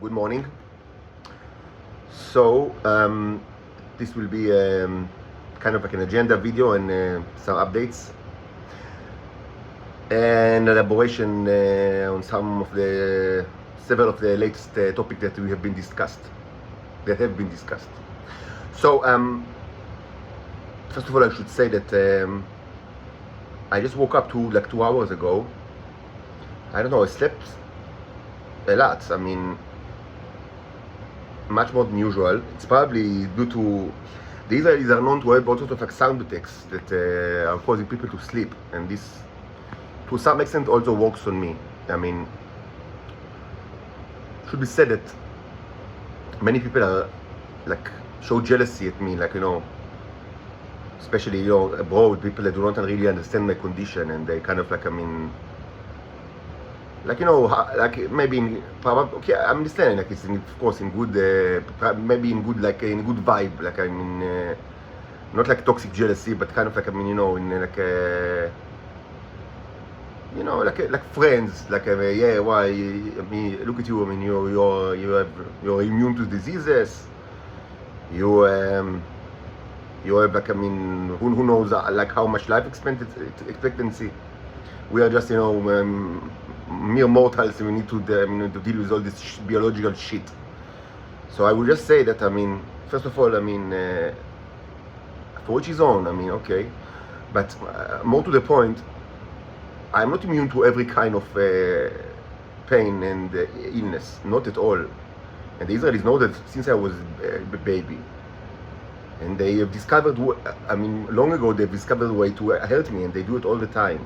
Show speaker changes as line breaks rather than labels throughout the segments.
Good morning. So this will be kind of like an agenda video and some updates and elaboration on several of the latest topics that have been discussed. So first of all, I should say that I just woke up like 2 hours ago. I don't know. I slept a lot. I mean, much more than usual. It's probably due to the Israelis are known to have all sorts of like sound effects that are causing people to sleep, and this, to some extent, also works on me. I mean, it should be said that many people are like show jealousy at me, like, especially abroad, people that do not really understand my condition, and they kind of like, like maybe probably okay. I understand, like it's of course in good, maybe in good, like in a good vibe, like not like toxic jealousy, but kind of like in like friends, like yeah, why? I mean, look at you. I mean, you're immune to diseases. You have like who knows like how much life expectancy. We are just mere mortals, and we need to deal with all this biological shit. So I will just say that first of all, for each his own. Okay, but more to the point, I'm not immune to every kind of pain and illness, not at all. And the Israelis know that since I was a baby, and they have discovered, long ago they've discovered a way to hurt me, and they do it all the time.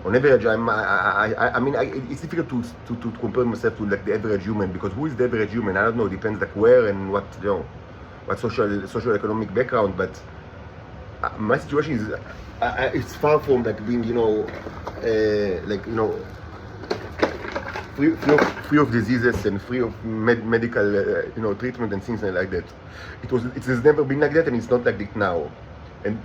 On average, it's difficult to compare myself to like the average human, because who is the average human? I don't know. It depends like where and what what social economic background. But my situation is it's far from like being free of diseases and free of medical treatment and things like that. It has never been like that, and it's not like that now. And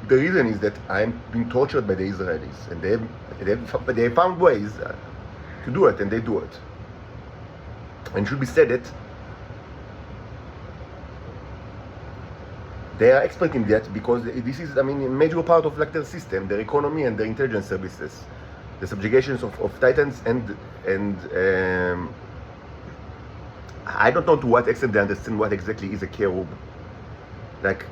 the reason is that I'm being tortured by the Israelis, and they have found ways to do it, and they do it. And it should be said that they are expert in that, because this is, a major part of like their system, their economy, and their intelligence services, the subjugations of titans, and I don't know to what extent they understand what exactly is a cherub. Like,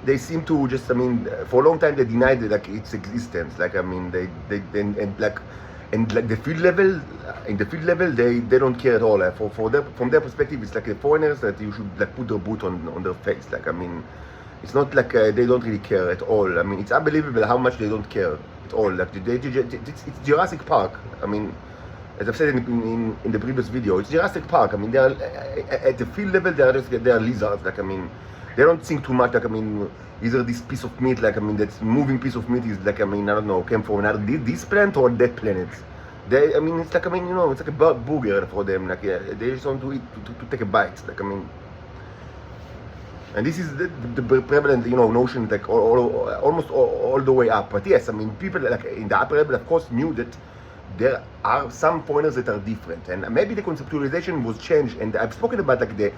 they seem to just, for a long time they denied like its existence. Like, they the field level, in the field level, they don't care at all. From their perspective, it's like the foreigners that you should like put their boot on their face. Like, it's not like they don't really care at all. It's unbelievable how much they don't care at all. Like, it's Jurassic Park. As I've said in the previous video, it's Jurassic Park. They are at the field level, they are lizards. Like, they don't think too much, like, either this piece of meat, like, that moving piece of meat is like, I don't know, came from another, this planet or that planet. They, it's like, it's like a booger for them, like, yeah, they just want to eat, to take a bite, like, and this is the prevalent, notion, like, almost all the way up. But yes, people, like, in the upper level, of course, knew that there are some foreigners that are different, and maybe the conceptualization was changed, and I've spoken about, like, the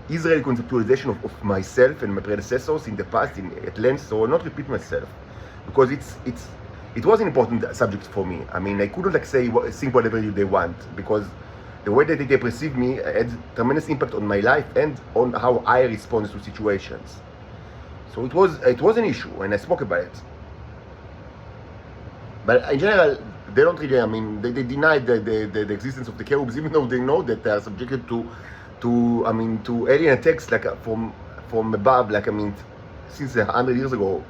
Israeli conceptualization of myself and my predecessors in the past at length, so I'll not repeat myself, because it was an important subject for me. I couldn't like think whatever they want, because the way that they perceive me had tremendous impact on my life and on how I respond to situations. So it was an issue, and I spoke about it. But in general, they don't really. They denied the existence of the cherubs, even though they know that they are subjected to alien attacks, like from above, like since 100 years ago.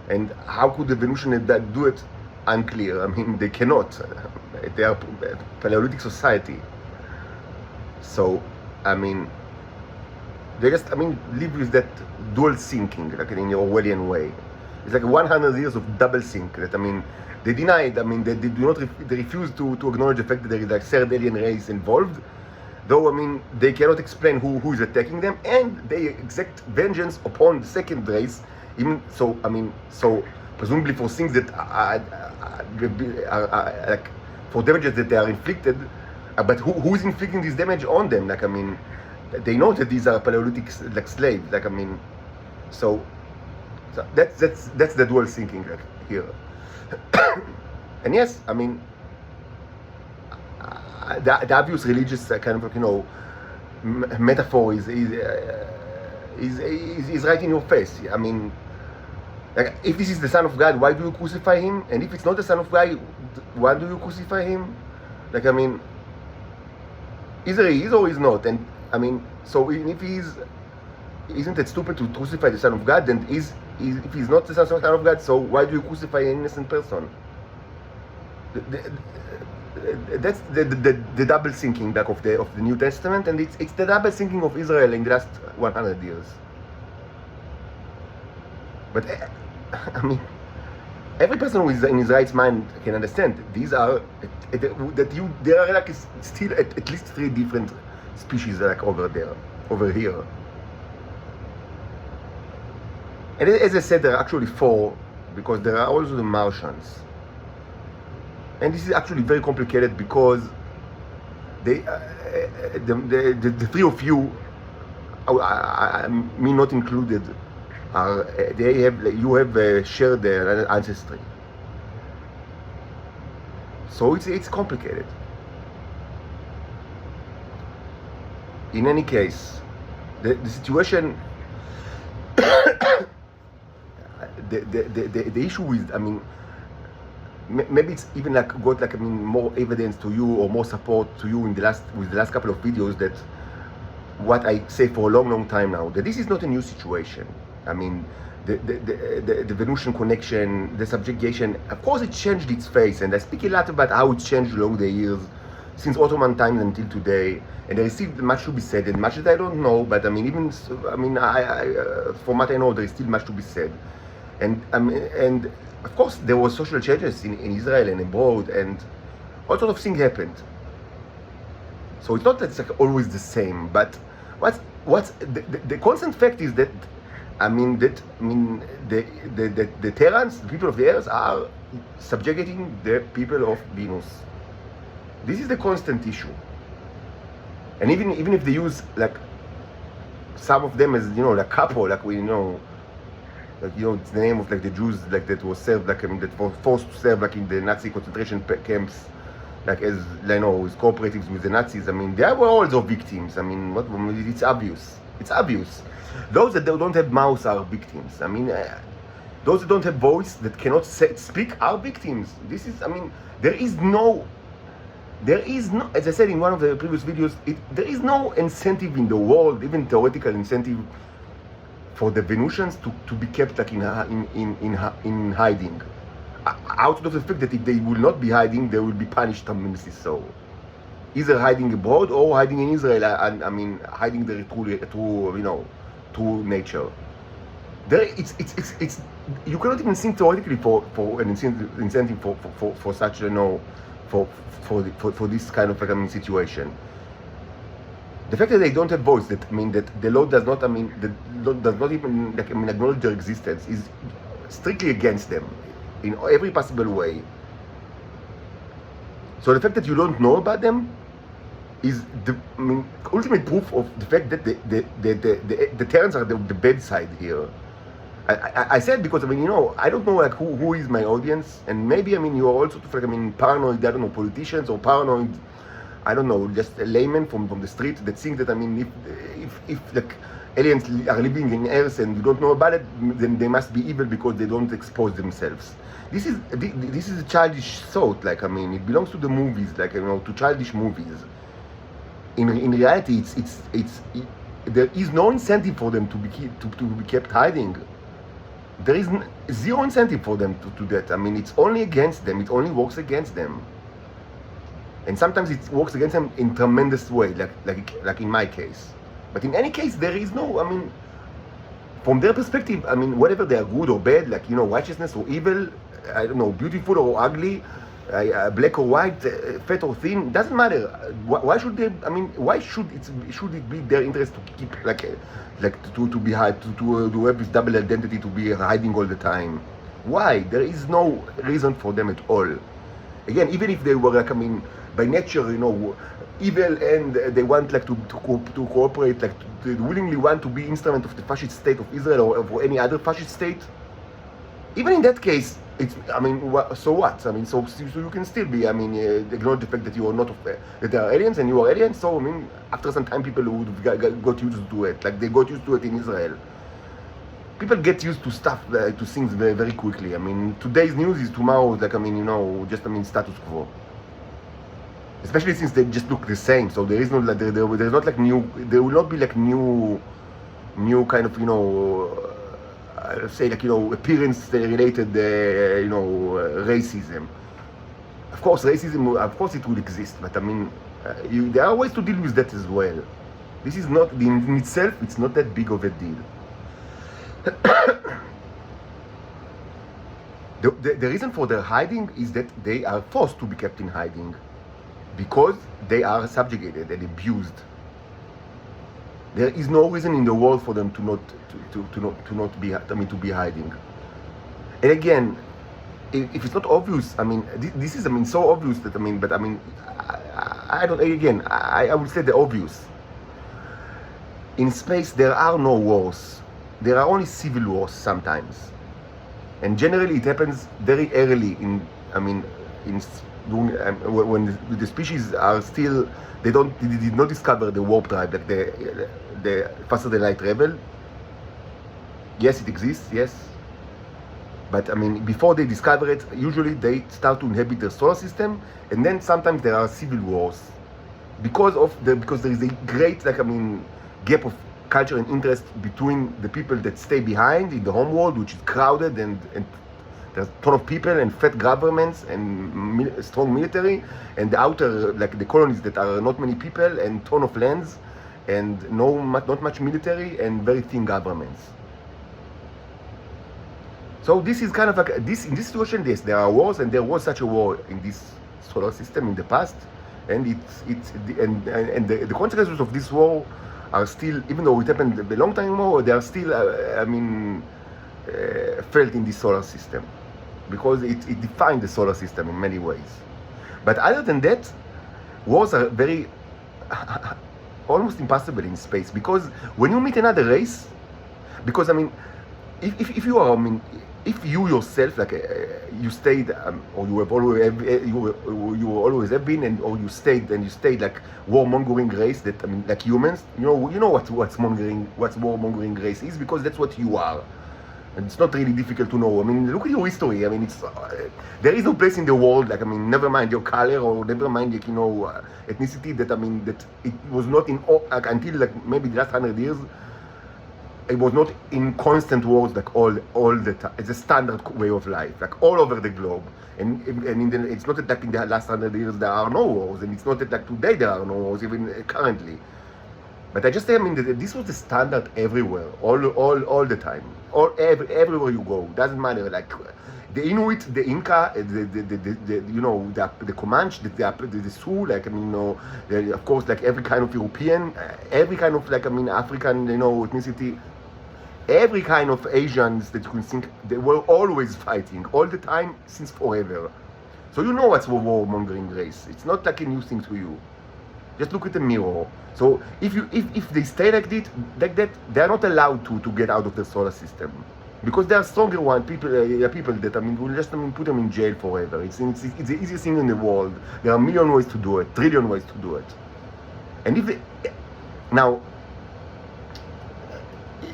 And how could the Venusian do it? Unclear. They cannot. They are a Paleolithic society. So they just live with that dual thinking, like in your Orwellian way. It's like 100 years of double think. That they denied. They do not. They refuse to acknowledge the fact that there is like third alien race involved. Though, they cannot explain who is attacking them, and they exact vengeance upon the second race, even so, so presumably for things that are like, for damages that they are inflicted but who's inflicting this damage on them? Like, I mean, they know that these are Paleolithic like slaves. Like, I mean, so that's the dual thinking like here. And yes, I mean, the obvious religious kind of metaphor is right in your face. I mean, like, if this is the Son of God, why do you crucify him? And if it's not the Son of God, why do you crucify him? Like, I mean, either he is or he's not. And I mean, so if isn't it stupid to crucify the Son of God? Then if he's not the Son of God, so why do you crucify an innocent person? That's the double thinking back of the New Testament, and it's the double thinking of Israel in the last 100 years. But I mean, every person who is in his right mind can understand these are there are like still at least 3 different species like over here. And as I said, there are actually 4 because there are also the Martians. And this is actually very complicated because the 3 of you, me not included, you have shared their ancestry. So it's complicated. In any case, the situation, the issue is, I mean, maybe it's even like got like, I mean, more evidence to you or more support to you with the last couple of videos that what I say for a long time now, that this is not a new situation. I mean, the Venusian connection, the subjugation, of course it changed its face, and I speak a lot about how it changed along the years, since Ottoman times until today, and there is still much to be said, and much that I don't know, but I mean, even, I mean, from what I know, there is still much to be said. And of course, there was social changes in Israel and abroad, and all sorts of things happened. So it's not that it's like always the same, but what's the constant fact is that the Terrans, the people of the Earth, are subjugating the people of Venus. This is the constant issue. And even if they use like some of them as like couple, like we know. Like, it's the name of like the Jews like that was served like, I mean, that were forced to serve like in the Nazi concentration camps, like as as cooperatives with the Nazis. I mean, they were also victims. I mean, it's obvious. It's obvious. Those that don't have mouths are victims. I mean, those that don't have voice, that cannot speak, are victims. This is, I mean, there is no, as I said in one of the previous videos, there is no incentive in the world, even theoretical incentive, for the Venusians to be kept like in hiding, out of the fact that if they will not be hiding, they will be punished tremendously. So, either hiding abroad or hiding in Israel. I mean, hiding their true nature. It's you cannot even think theoretically for an incentive for such for this kind of situation. The fact that they don't have voice, that the law does not, even acknowledge their existence, is strictly against them in every possible way. So the fact that you don't know about them is the ultimate proof of the fact that the Terrans are the bad side here. I said because I don't know like who is my audience, and maybe you are also paranoid, I don't know, politicians or paranoid, I don't know, just a layman from the street that think that if like aliens are living in Earth and you don't know about it, then they must be evil because they don't expose themselves. This is a childish thought. Like it belongs to the movies, like to childish movies. In reality, there is no incentive for them to be kept hiding. There is zero incentive for them to do that. It's only against them. It only works against them. And sometimes it works against them in tremendous way, like in my case. But in any case, there is no, from their perspective, whatever they are good or bad, righteousness or evil, I don't know, beautiful or ugly, black or white, fat or thin, doesn't matter. Why should they? Why should it be their interest to keep to be hide, to have this double identity, to be hiding all the time? Why? There is no reason for them at all. Again, even if they were by nature, evil and they want like to cooperate, like they willingly want to be instrument of the fascist state of Israel or of any other fascist state. Even in that case, it's, I mean, so what? I mean, so you can still be, I mean, acknowledge the fact that you are not, that there are aliens and you are aliens. So, I mean, after some time, people would got used to it. Like, they got used to it in Israel. People get used to stuff, to things very, very quickly. I mean, today's news is tomorrow's, like, I mean, you know, just, I mean, status quo. Especially since they just look the same. So there is no, like, there's not, like, new, there will not be, like, new kind of, you know, say, like, you know, appearance related, you know, racism. Of course, racism, of course it will exist, but I mean, there are ways to deal with that as well. This is not, in itself, it's not that big of a deal. The reason for their hiding is that they are forced to be kept in hiding because they are subjugated and abused. There is no reason in the world for them to not be, I mean, to be hiding. And again, if it's not obvious, I mean, this is, I mean, so obvious that, I mean, but I mean, I don't, again, I would say the obvious. In space, there are no wars. There are only civil wars sometimes. And generally it happens very early in, I mean, when the species are still, they did not discover the warp drive, like the faster than light travel. Yes, it exists, yes. But I mean, before they discover it, usually they start to inhabit the solar system, and then sometimes there are civil wars because there is a great, like, I mean, gap of culture and interest between the people that stay behind in the home world, which is crowded and there's a ton of people and fat governments and strong military, and the outer, like the colonies that are not many people and ton of lands and not much military and very thin governments. So this is kind of like this, in this situation, yes, there are wars, and there was such a war in this solar system in the past, and the consequences of this war are still, even though it happened a long time ago, they are still, I mean, felt in this solar system, because it defined the solar system in many ways. But other than that, wars are very almost impossible in space, because when you meet another race, because I mean, if you are, I mean, if you yourself, like, you stayed, or you have always, you always have been, or you stayed like warmongering race, that, I mean, like humans, you know what warmongering race is, because that's what you are. And it's not really difficult to know. I mean, look at your history. I mean, it's there is no place in the world, like, I mean, never mind your color, or never mind, like, you know, ethnicity, that, I mean, that it was not in, like, until, like, maybe the last 100 years, it was not in constant wars, like, all the time. It's a standard way of life, like, all over the globe. And it's not that, like, in the last 100 years there are no wars, and it's not that, like, today there are no wars, even currently. But I just say, I mean, this was the standard everywhere, all the time, everywhere you go. Doesn't matter, like, the Inuit, the Inca, you know, the Comanche, the Sioux, like, I mean, you know, of course, like, every kind of European, every kind of, like, I mean, African, you know, ethnicity, every kind of Asians that you can think, they were always fighting, all the time, since forever. So you know what's warmongering race. It's not like a new thing to you. Just look at the mirror. So if they stay like that, they are not allowed to get out of the solar system, because they are stronger people that, I mean, will just, I mean, put them in jail forever. It's the easiest thing in the world. There are a million ways to do it, trillion ways to do it. And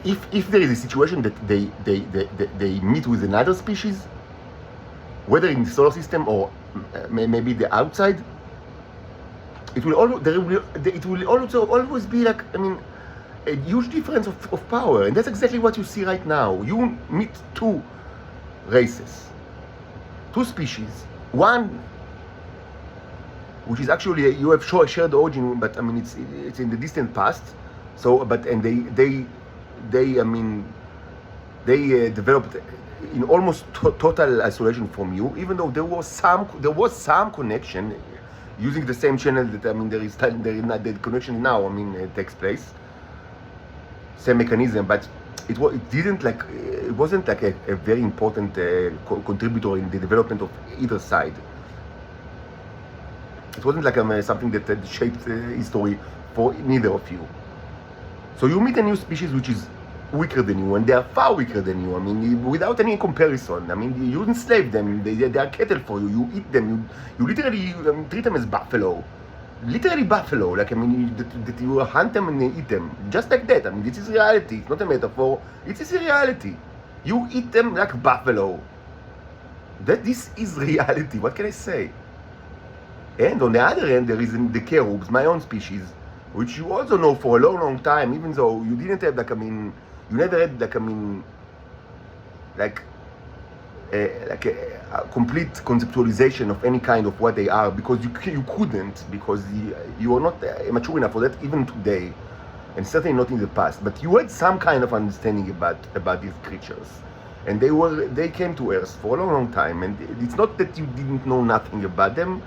if there is a situation that they meet with another species, whether in the solar system or maybe the outside, it will also always be, like, I mean, a huge difference of power, and that's exactly what you see right now. You meet two races, two species, one which is actually, you have shared origin, but I mean, it's in the distant past. So, but, and they I mean, they developed in almost total isolation from you, even though there was some connection. Using the same channel that, I mean, there is not the connection now, I mean, it takes place. Same mechanism, but it wasn't like a very important contributor in the development of either side. It wasn't like something that shaped history for neither of you. So you meet a new species which is weaker than you, and they are far weaker than you. I mean, without any comparison. I mean, you enslave them. They are cattle for you. You eat them. You literally treat them as buffalo. Literally buffalo. Like, I mean, that you hunt them and eat them. Just like that. I mean, this is reality. It's not a metaphor. It is a reality. You eat them like buffalo. This is reality. What can I say? And on the other hand, there is the cherubs, my own species, which you also know for a long, long time, even though you didn't have, like, I mean, you never had, like, I mean, like a complete conceptualization of any kind of what they are, because you couldn't, because you are not mature enough for that even today, and certainly not in the past. But you had some kind of understanding about these creatures, and they came to Earth for a long, long time, and it's not that you didn't know nothing about them,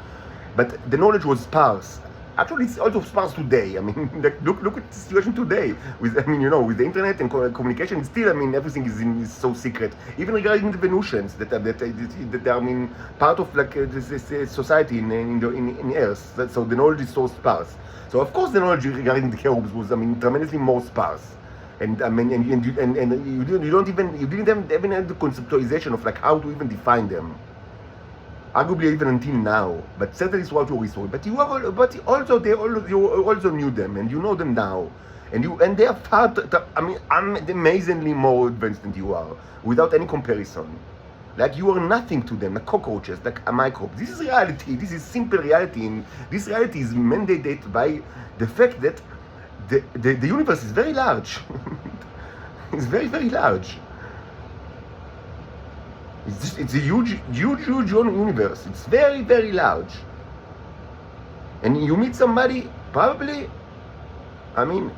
but the knowledge was sparse. Actually, it's also sparse today. I mean, like, look at the situation today. With, I mean, you know, with the internet and communication, still, I mean, everything is so secret. Even regarding the Venusians, that are, I mean, part of, like, this society in Earth. So the knowledge is so sparse. So of course, the knowledge regarding the cherubs was, I mean, tremendously more sparse. And I mean, and you didn't even have the conceptualization of, like, how to even define them. Arguably even until now, but certainly throughout your history. But you also knew them, and you know them now, and they are far. I mean, I'm amazingly more advanced than you are, without any comparison. Like, you are nothing to them, like cockroaches, like a microbe. This is reality. This is simple reality, and this reality is mandated by the fact that the universe is very large. It's very, very large. It's a huge universe. It's very, very large. And you meet somebody, probably, I mean,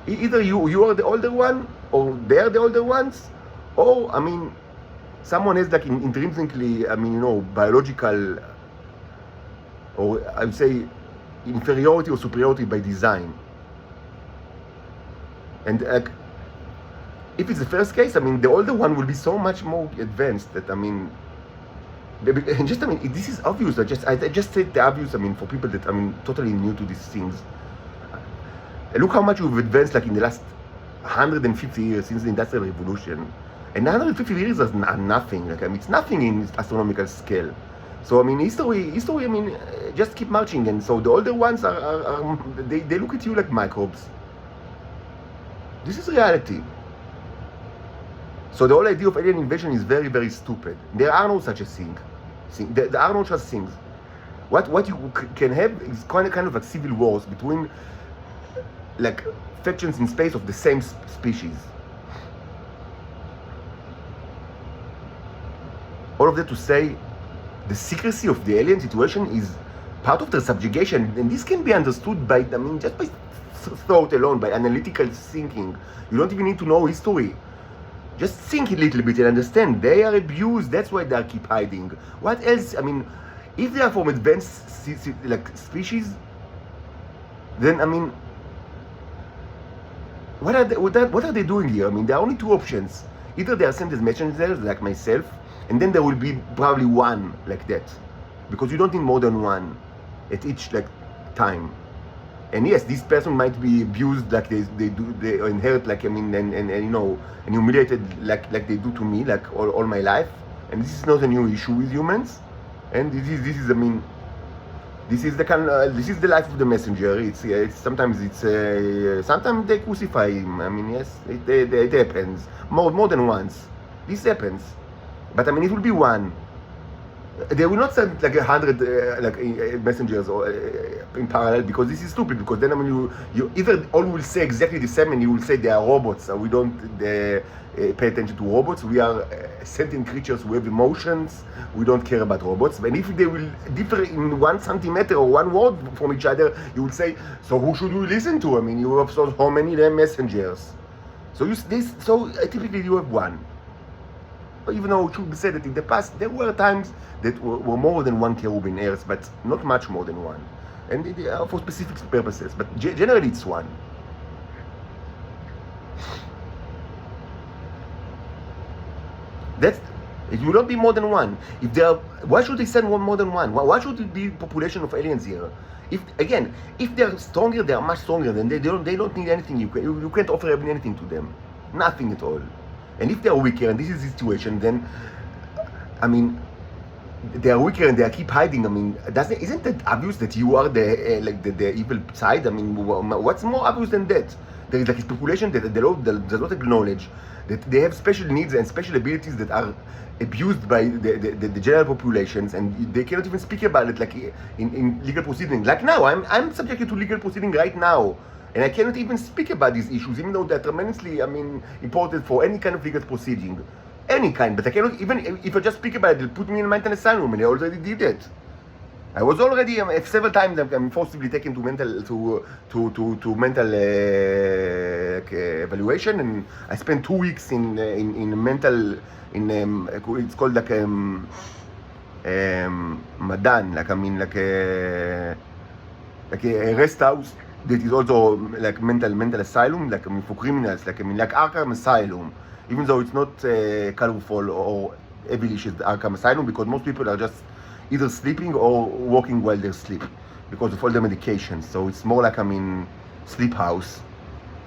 either you are the older one, or they're the older ones, or, I mean, someone is, like, intrinsically, I mean, you know, biological, or I would say inferiority or superiority by design. And, like, if it's the first case, I mean, the older one will be so much more advanced that, I mean, just, I mean, this is obvious. I just said the obvious, I mean, for people that, I mean, totally new to these things. Look how much we've advanced, like, in the last 150 years since the Industrial Revolution. And 150 years are nothing. Like, I mean, it's nothing in astronomical scale. So, I mean, history, I mean, just keep marching. And so the older ones they look at you like microbes. This is reality. So the whole idea of alien invasion is very, very stupid. There are no such a thing. There are no such things. What you can have is kind of like civil wars between, like, factions in space of the same species. All of that to say, the secrecy of the alien situation is part of their subjugation, and this can be understood by, I mean, just by thought alone, by analytical thinking. You don't even need to know history. Just think a little bit and understand. They are abused. That's why they keep hiding. What else? I mean, if they are from advanced, like, species, then, I mean, what are they doing here? I mean, there are only two options. Either they are sent as messengers, like myself, and then there will be probably one like that, because you don't need more than one at each, like, time. And yes, this person might be abused, like they inherit, like, I mean, and you know, and humiliated, like they do to me, like, all my life. And this is not a new issue with humans. And this is I mean, this is the this is the life of the messenger. It's sometimes sometimes they crucify him. I mean, yes, it happens more than once. This happens, but I mean, it will be one. They will not send, like, 100 messengers or in parallel, because this is stupid. Because then, I mean, you either all will say exactly the same, and you will say they are robots. We don't pay attention to robots. We are sentient creatures who have emotions. We don't care about robots. And if they will differ in 1 centimeter or 1 word from each other, you will say, so who should we listen to? I mean, you have so many messengers. So typically you have one. Even though it should be said that in the past there were times that were more than one cherub in Earth, but not much more than one, and for specific purposes. But generally, it's one. It will not be more than one. If there, why should they send more than one? Why should it be population of aliens here? If again, if they are stronger, they are much stronger. Then they don't need anything. You can't offer anything to them, nothing at all. And if they are weaker, and this is the situation, then I mean, they are weaker and they keep hiding. I mean, isn't it obvious that you are the the evil side? I mean, what's more obvious than that? There is like a population that the law does not acknowledge, that they have special needs and special abilities that are abused by the general populations, and they cannot even speak about it like in legal proceedings. Like now, I'm subjected to legal proceeding right now, and I cannot even speak about these issues, even though they're tremendously, I mean, important for any kind of legal proceeding. Any kind, but I cannot, even if I just speak about it, they'll put me in a mental asylum, and I already did it. I was already several times I'm forcibly taken to mental mental evaluation, and I spent 2 weeks in mental it's called like Madan, like I mean like a rest house that is also like mental asylum, like I mean for criminals, like I mean like Arkham Asylum, even though it's not colorful or heavily shaded Arkham Asylum, because most people are just either sleeping or walking while they're sleeping because of all the medications. So it's more like, I mean, sleep house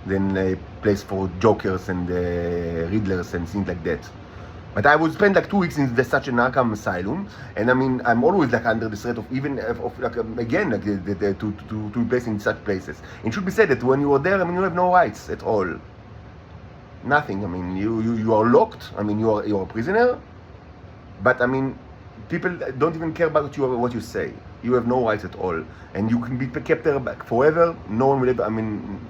than a place for jokers and riddlers and things like that. But I would spend like 2 weeks in such an Arkham Asylum, and I mean, I'm always like under the threat of even of like again like to be placed in such places. It should be said that when you are there, I mean, you have no rights at all. Nothing. I mean, you are locked. I mean, you are a prisoner. But I mean, people don't even care about what you say. You have no rights at all, and you can be kept there back forever. No one will ever. I mean,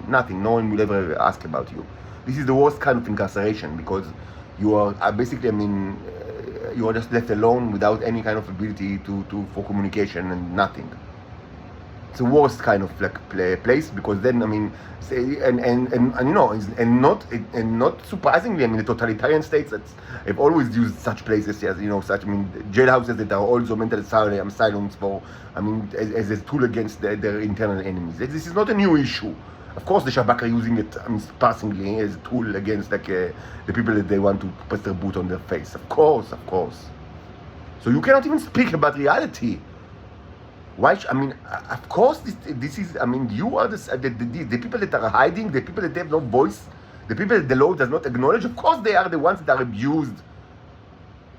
nothing. No one will ever ask about you. This is the worst kind of incarceration, because you are basically, I mean, you are just left alone without any kind of ability for communication and nothing. It's the worst kind of like place, because then I mean, and you know, and not surprisingly, I mean, the totalitarian states that have always used such places as, you know, such, I mean, jailhouses that are also mental asylums for, I mean, as a tool against their internal enemies. This is not a new issue. Of course, the Shabak are using it, I mean, passingly as a tool against like the people that they want to put their boot on their face. Of course. So you cannot even speak about reality. Why? I mean, of course, this is. I mean, you are the people that are hiding, the people that have no voice, the people that the law does not acknowledge. Of course, they are the ones that are abused.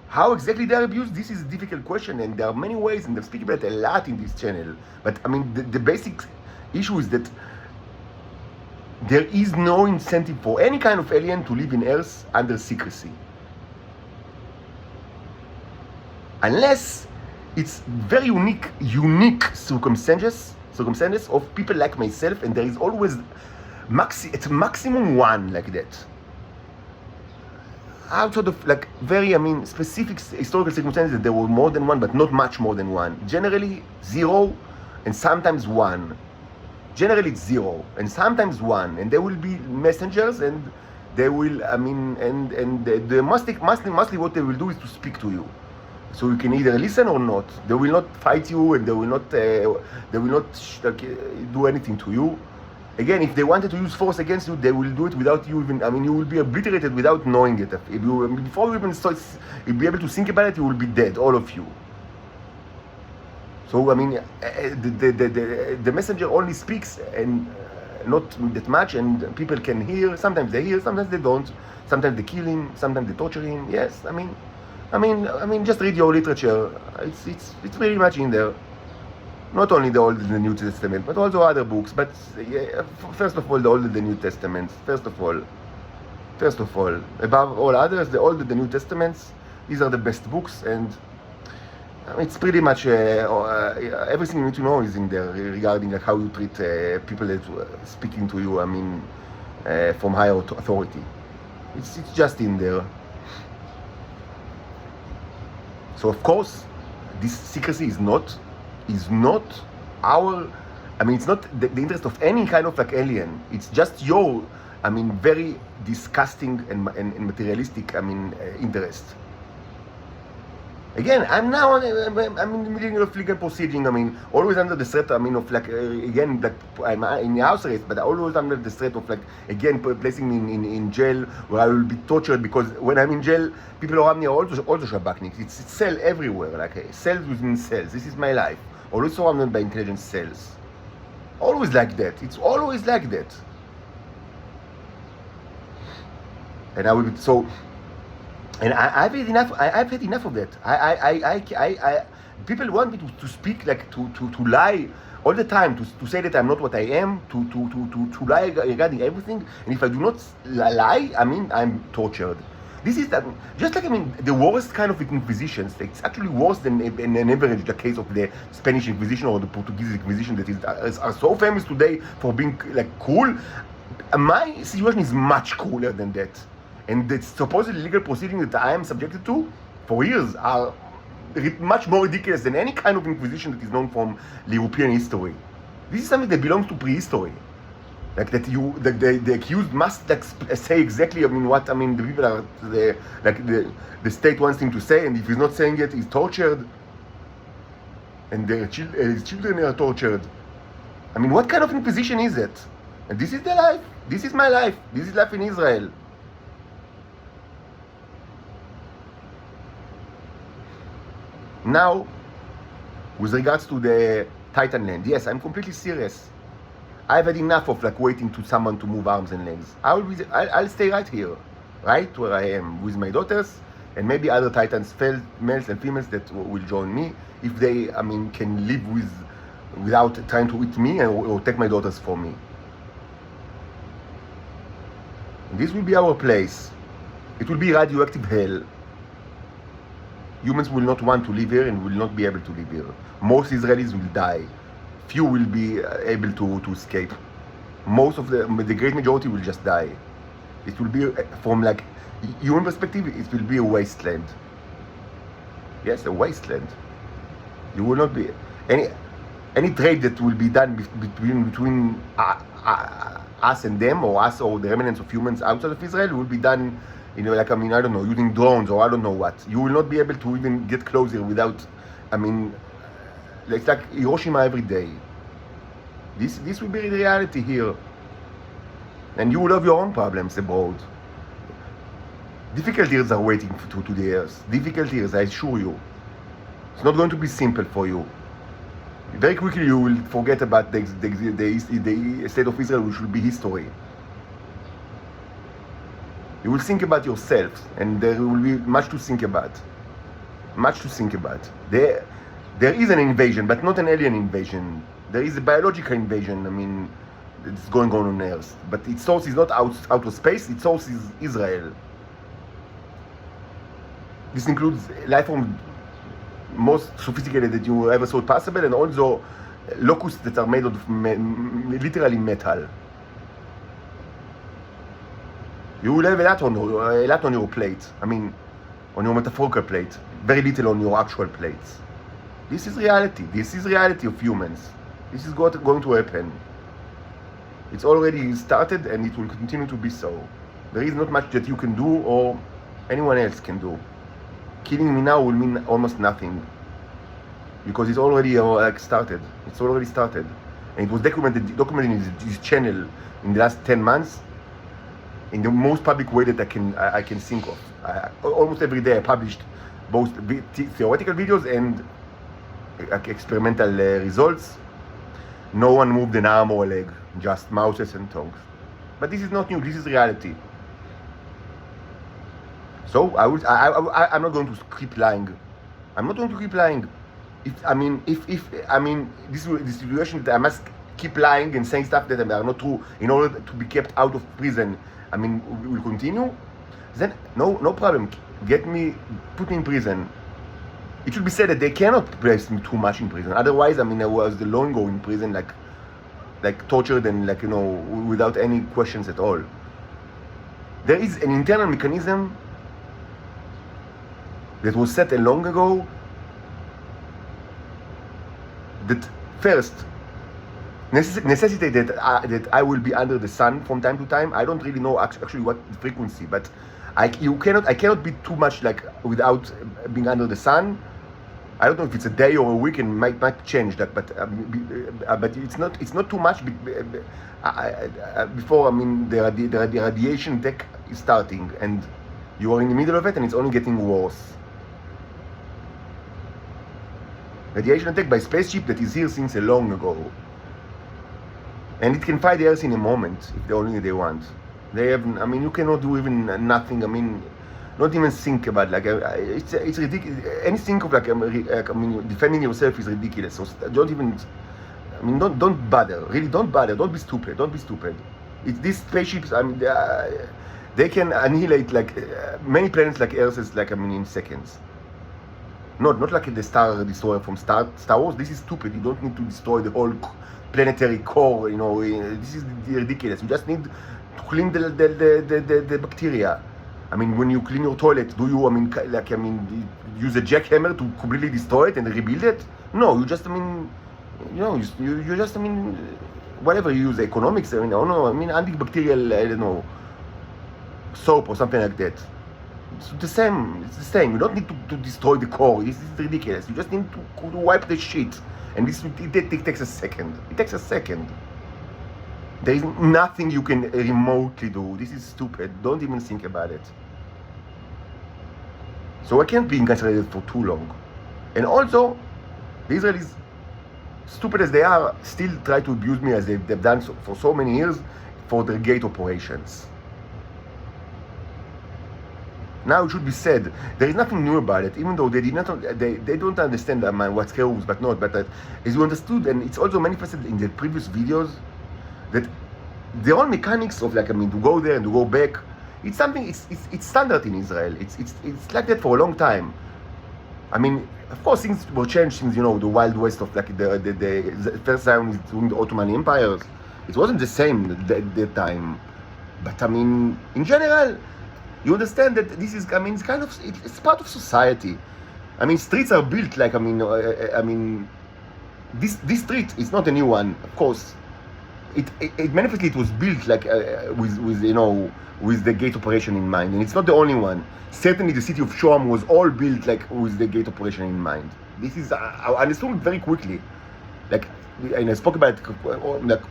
How exactly they are abused? This is a difficult question, and there are many ways, and I've spoken about it a lot in this channel. But I mean, the basic issue is that there is no incentive for any kind of alien to live in Earth under secrecy, unless it's very unique circumstances of people like myself, and there is always it's maximum one like that. Outside of like very, I mean, specific historical circumstances, there were more than one, but not much more than one. Generally 0 and sometimes 1. Generally it's 0 and sometimes 1, and there will be messengers, and they will, I mean, and the mostly what they will do is to speak to you. So you can either listen or not. They will not fight you, and they will not do anything to you. Again, if they wanted to use force against you, they will do it without you even. I mean, you will be obliterated without knowing it. If you, before you even start, you'll be able to think about it, you will be dead, all of you. So I mean, the messenger only speaks, and not that much, and people can hear. Sometimes they hear, sometimes they don't. Sometimes they kill him, sometimes they torture him. Yes, I mean, just read your literature. It's very much in there. Not only the Old and the New Testament, but also other books. But yeah, first of all, the Old and the New Testaments. First of all, above all others, the Old and the New Testaments. These are the best books, and it's pretty much everything you need to know is in there regarding like how you treat people that speaking to you. I mean, from higher authority. It's just in there. So of course, this secrecy is not our, I mean, it's not the interest of any kind of like alien. It's just your, I mean, very disgusting and materialistic, I mean, interest. Again, I'm in the middle of legal proceeding. I mean, always under the threat. I mean, of like again, like I'm in the house arrest, but always under the threat of like again placing me in jail where I will be tortured because when I'm in jail, people around me are also Shabakniks. It's cell everywhere, like cells within cells. This is my life. Always surrounded by intelligent cells. Always like that. It's always like that. And I will be so. And I've had enough. I've had enough of that. People want me to speak like to lie all the time, to say that I'm not what I am, to lie regarding everything. And if I do not lie, I mean I'm tortured. This is that just like I mean the worst kind of inquisitions. It's actually worse than an average the case of the Spanish Inquisition or the Portuguese Inquisition that are so famous today for being like cool. My situation is much cooler than that. And the supposedly legal proceedings that I am subjected to for years are much more ridiculous than any kind of inquisition that is known from European history. This is something that belongs to prehistory. Like that the accused must like say exactly what the people are the state wants him to say, and if he's not saying it, he's tortured, and his children are tortured. I mean, what kind of inquisition is it? And this is the life. This is my life. This is life in Israel. Now, with regards to the Titan land, yes, I'm completely serious. I've had enough of like waiting to someone to move arms and legs. I'll stay right here, right where I am with my daughters, and maybe other Titans, males and females that will join me if they, can live without trying to eat me or take my daughters from me. And this will be our place. It will be radioactive hell. Humans will not want to live here and will not be able to live here. Most Israelis will die. Few will be able to escape. Most of the great majority will just die. It will be, from like human perspective, it will be a wasteland. Yes, a wasteland. You will not be any trade that will be done between us and them, or us or the remnants of humans outside of Israel, will be done, I don't know, using drones or I don't know what. You will not be able to even get closer without, it's like Hiroshima every day. This will be the reality here. And you will have your own problems abroad. Difficult years are waiting to the earth. Difficult years, I assure you. It's not going to be simple for you. Very quickly you will forget about the state of Israel, which will be history. You will think about yourself, and there will be much to think about. Much to think about. There is an invasion, but not an alien invasion. There is a biological invasion, it's going on Earth. But its source is not outer space, its source is Israel. This includes life form most sophisticated that you ever thought possible, and also locusts that are made of literally metal. You will have a lot on your plate. On your metaphorical plate. Very little on your actual plates. This is reality. This is reality of humans. This is going to happen. It's already started and it will continue to be so. There is not much that you can do or anyone else can do. Killing me now will mean almost nothing. Because it's already started. It's already started. And it was documented in this channel in the last 10 months in the most public way that I can think of. Almost every day I published both theoretical videos and experimental results. No one moved an arm or a leg, just mouses and tongues. But this is not new, this is reality. So I'm not going to keep lying. I'm not going to keep lying. This situation that I must keep lying and saying stuff that are not true in order to be kept out of prison, will continue, then no problem. Put me in prison. It should be said that they cannot place me too much in prison. Otherwise, I was the lone go in prison, like tortured and without any questions at all. There is an internal mechanism that was set long ago that first necessitated that I will be under the sun from time to time. I don't really know actually what the frequency, but I cannot be too much like without being under the sun. I don't know if it's a day or a week and might change that, but it's not too much before the radiation tech is starting and you are in the middle of it and it's only getting worse. Radiation attack by spaceship that is here since a long ago, and it can fight the Earth in a moment if they want. They have, you cannot do even nothing. Not even think about it's ridiculous. Any think of defending yourself is ridiculous. So don't even, don't bother. Really, don't bother. Don't be stupid. Don't be stupid. It's these spaceships. They can annihilate many planets like Earth is in seconds. Not like the Star Destroyer from Star Wars. This is stupid. You don't need to destroy the whole planetary core. This is ridiculous. You just need to clean the bacteria. When you clean your toilet, do you use a jackhammer to completely destroy it and rebuild it? No, you just you just whatever you use, economics. Antibacterial, I don't know, soap or something like that. It's the same. You don't need to destroy the core. This is ridiculous. You just need to wipe the shit, and it takes a second. It takes a second. There is nothing you can remotely do. This is stupid. Don't even think about it. So I can't be incarcerated for too long. And also, the Israelis, stupid as they are, still try to abuse me as they've done for so many years for their gate operations. Now it should be said, there is nothing new about it, even though they don't understand what's Kerubs but not. But as you understood, and it's also manifested in the previous videos, that the whole mechanics of to go there and to go back, it's something, it's standard in Israel. It's like that for a long time. Of course things were changed since the Wild West of the first time during the Ottoman empires. It wasn't the same at that time. But in general, you understand that this is it's kind of it's part of society. Streets are built this street is not a new one, of course. It manifestly it was built with the gate operation in mind, and it's not the only one. Certainly the city of Shoam was all built with the gate operation in mind. This is I understood very quickly, and I spoke about it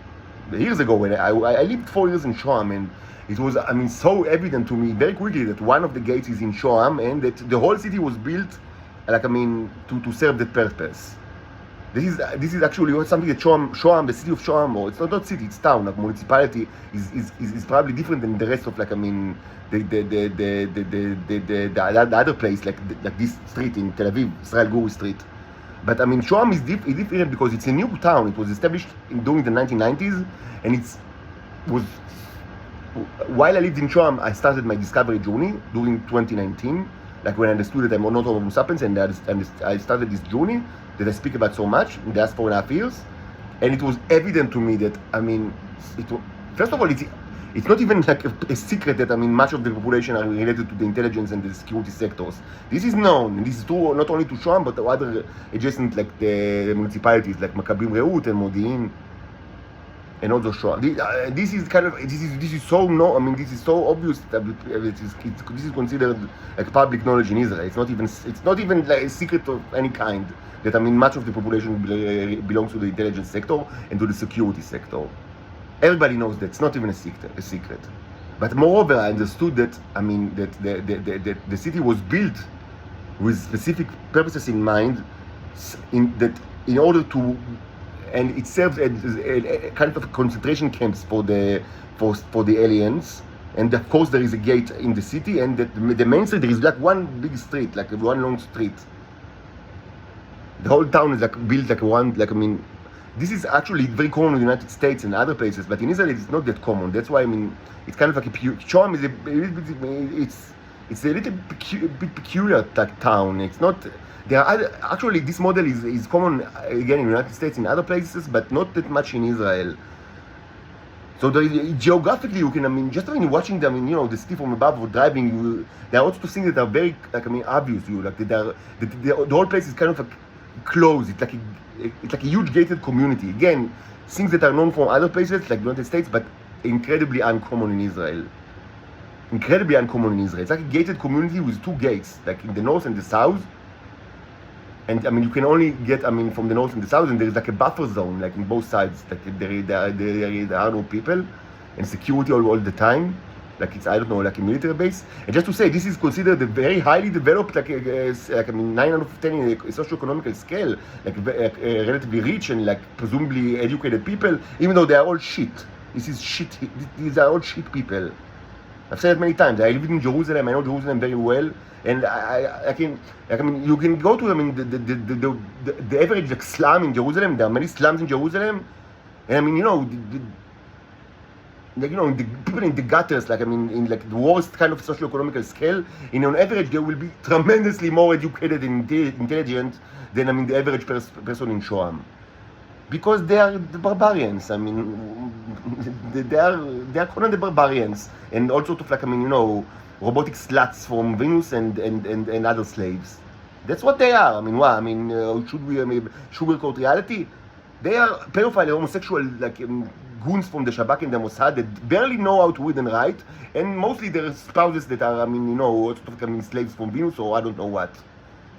years ago when I lived 4 years in Shoam, and it was so evident to me very quickly that one of the gates is in Shoam and that the whole city was built to serve that purpose. This is actually something that Shoam, the city of Shoam, or it's not city, it's town, municipality is probably different than the rest of the other place like this street in Tel Aviv, Israel Guri Street. But Shoam is different because it's a new town. It was established during the 1990s, and while I lived in Shoam, I started my discovery journey during 2019. When I understood that I'm not Homo sapiens, and I started this journey that I speak about so much in the last 4.5 years, and it was evident to me that first of all, it's not even a secret that much of the population are related to the intelligence and the security sectors. This is known, and this is true not only to Shoam but to other adjacent the municipalities like Maccabim Reut and Modi'in, and also Shoam. This is so this is so obvious that this is considered public knowledge in Israel. It's not even a secret of any kind that much of the population belongs to the intelligence sector and to the security sector. Everybody knows that. It's not even a secret. But moreover, I understood that that the city was built with specific purposes in mind, in order to, and it serves as a kind of concentration camps for the aliens. And of course, there is a gate in the city, and the main street, there is one big street, one long street. The whole town is built one. This is actually very common in the United States and other places, but in Israel it's not that common. That's why it's kind of Shoam is it's a little bit peculiar town. It's not. There are actually this model is common again in the United States and other places, but not that much in Israel. So geographically, you can just watching them, the city from above or driving, there are also things that are very obvious to you. The whole place is kind of closed. It's like a huge gated community. Again, things that are known from other places like the United States, but incredibly uncommon in Israel. incredibly uncommon in Israel. It's like a gated community with two gates, like in the north and the south. And I mean, you can only get, I mean, from the north and the south, and there's like a buffer zone, like in both sides. Like there are no people and security all the time. Like it's, I don't know, like a military base. And just to say, this is considered a very highly developed, like I mean, 9 out of 10 in a socio-economical scale, like relatively rich and like presumably educated people, even though they are all shit. This is shit. These are all shit people. I've said it many times. I lived in Jerusalem. I know Jerusalem very well, and I can, like, I mean, you can go to, I mean, the average like slum in Jerusalem. There are many slums in Jerusalem, and I mean, you know, like, you know, the people in the gutters, like, I mean, in like the worst kind of socio-economical scale, on average, they will be tremendously more educated and intelligent than, I mean, the average person in Shoam. Because they are the barbarians. I mean, they are Conan the Barbarians, and all sort of, like, I mean, you know, robotic sluts from Venus and other slaves. That's what they are. I mean, what? I mean, should we sugarcoat reality? They are pedophile, homosexual, like goons from the Shabak and the Mossad that barely know how to read and write, and mostly their spouses that are, I mean, you know, sort of, I mean, slaves from Venus, or I don't know what,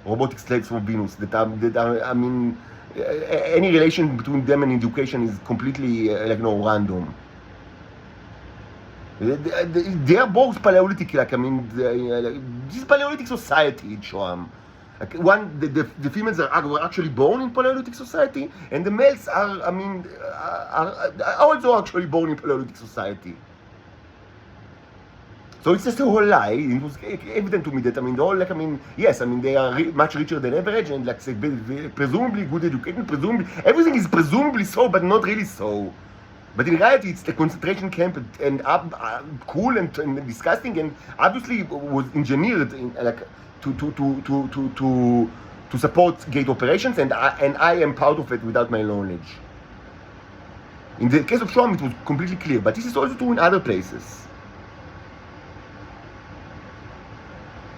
robotic slaves from Venus that are I mean. Any relation between them and education is completely like, you know, random. They are both Paleolithic, like, I mean, this Paleolithic society in Shoam. Like, the females were actually born in Paleolithic society, and the males are, I mean, are also actually born in Paleolithic society. So it's just a whole lie. It was evident to me that, I mean, the whole, like, I mean, yes, I mean, they are much richer than average, and, like, say, presumably good educated, presumably, everything is presumably so, but not really so. But in reality, it's a concentration camp, and cool and disgusting, and obviously was engineered in, like, to support gate operations, and I am part of it without my knowledge. In the case of Shoam, it was completely clear, but this is also true in other places.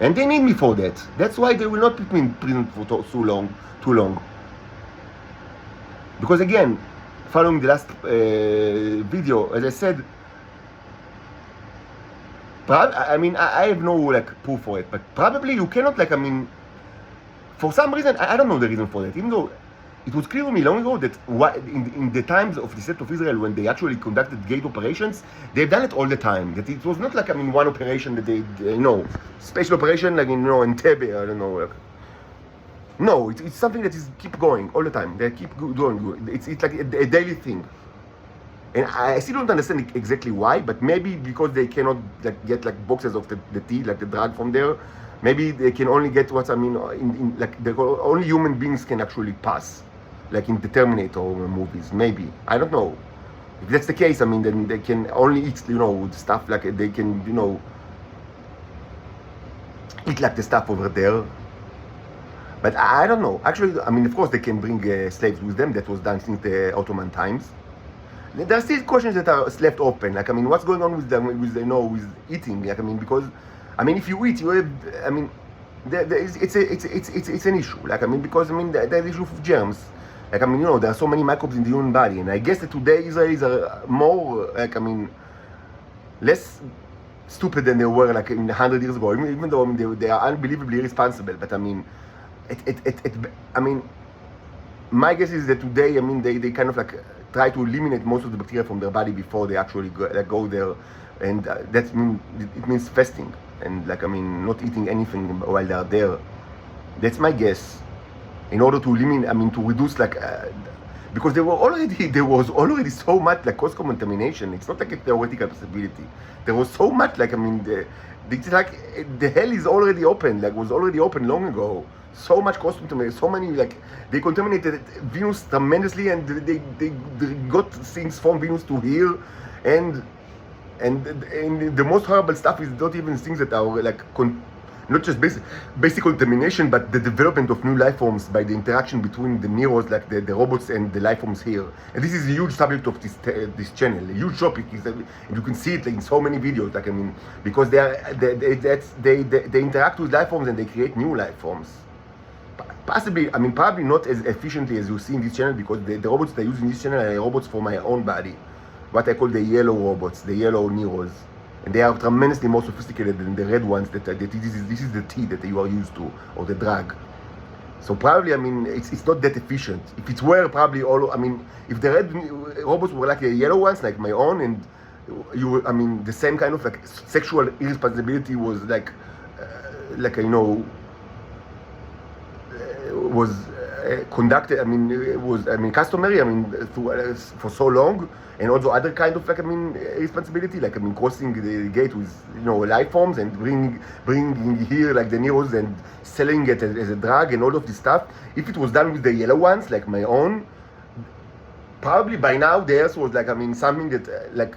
And they need me for that. That's why they will not put me in prison for too long. Because again, following the last video, as I said, I mean, I have no, like, proof for it, but probably you cannot, like, I mean, for some reason, I don't know the reason for that, even though it was clear to me long ago that in the times of the State of Israel, when they actually conducted gate operations, they've done it all the time. That it was not like, I mean, one operation that they, you know, special operation, like, you know, in Tebe, I don't know. Like, no, it's something that is keep going all the time. They keep doing. It's like a daily thing. And I still don't understand exactly why, but maybe because they cannot, like, get, like, boxes of the tea, like the drug from there. Maybe they can only get what, I mean, like, only human beings can actually pass. Like in the Terminator movies, maybe. I don't know. If that's the case, I mean, then they can only eat, you know, stuff like, they can, you know, eat like the stuff over there. But I don't know. Actually, I mean, of course, they can bring slaves with them. That was done since the Ottoman times. There are still questions that are left open. Like, I mean, what's going on with them, with, you know, with eating? Like, I mean, because, I mean, if you eat, you have, I mean, it's an issue. Like, I mean, because, I mean, there's the issue of germs. Like, I mean, you know, there are so many microbes in the human body, and I guess that today Israelis are more, like, I mean, less stupid than they were, like, 100 years ago. Even though, I mean, they are unbelievably irresponsible. But I mean, I mean, my guess is that today, I mean, they kind of, like, try to eliminate most of the bacteria from their body before they actually go there, and it means fasting, and, like, I mean, not eating anything while they are there. That's my guess. In order to eliminate, I mean, to reduce, like, because there was already so much, like, cross-contamination. It's not like a theoretical possibility. There was so much, like, I mean, it's like the hell is already open, like, was already open long ago. So much cross-contamination, so many, like, they contaminated Venus tremendously, and they got things from Venus to here, and the most horrible stuff is not even things that are, like, not just basic contamination, but the development of new life forms by the interaction between the Neros, like the robots, and the life forms here. And this is a huge subject of this channel, a huge topic. And you can see it, like, in so many videos. Like, I mean, because they interact with life forms and they create new life forms. Possibly, I mean, probably not as efficiently as you see in this channel, because the robots they use in this channel are robots for my own body, what I call the yellow robots, the yellow Neros. and they are tremendously more sophisticated than the red ones that this is the tea that you are used to, or the drug. So probably, I mean, it's not that efficient. If it were probably all, I mean, if the red robots were like the yellow ones, like my own, and I mean, the same kind of like sexual irresponsibility was like you know, was conducted. I mean, it was, I mean, customary. I mean, for so long, and also other kind of like, I mean, responsibility, like, I mean, crossing the gate with, you know, life forms and bringing here like the neos and selling it as a drug and all of this stuff. If it was done with the yellow ones, like my own, probably by now theirs was like, I mean, something that like,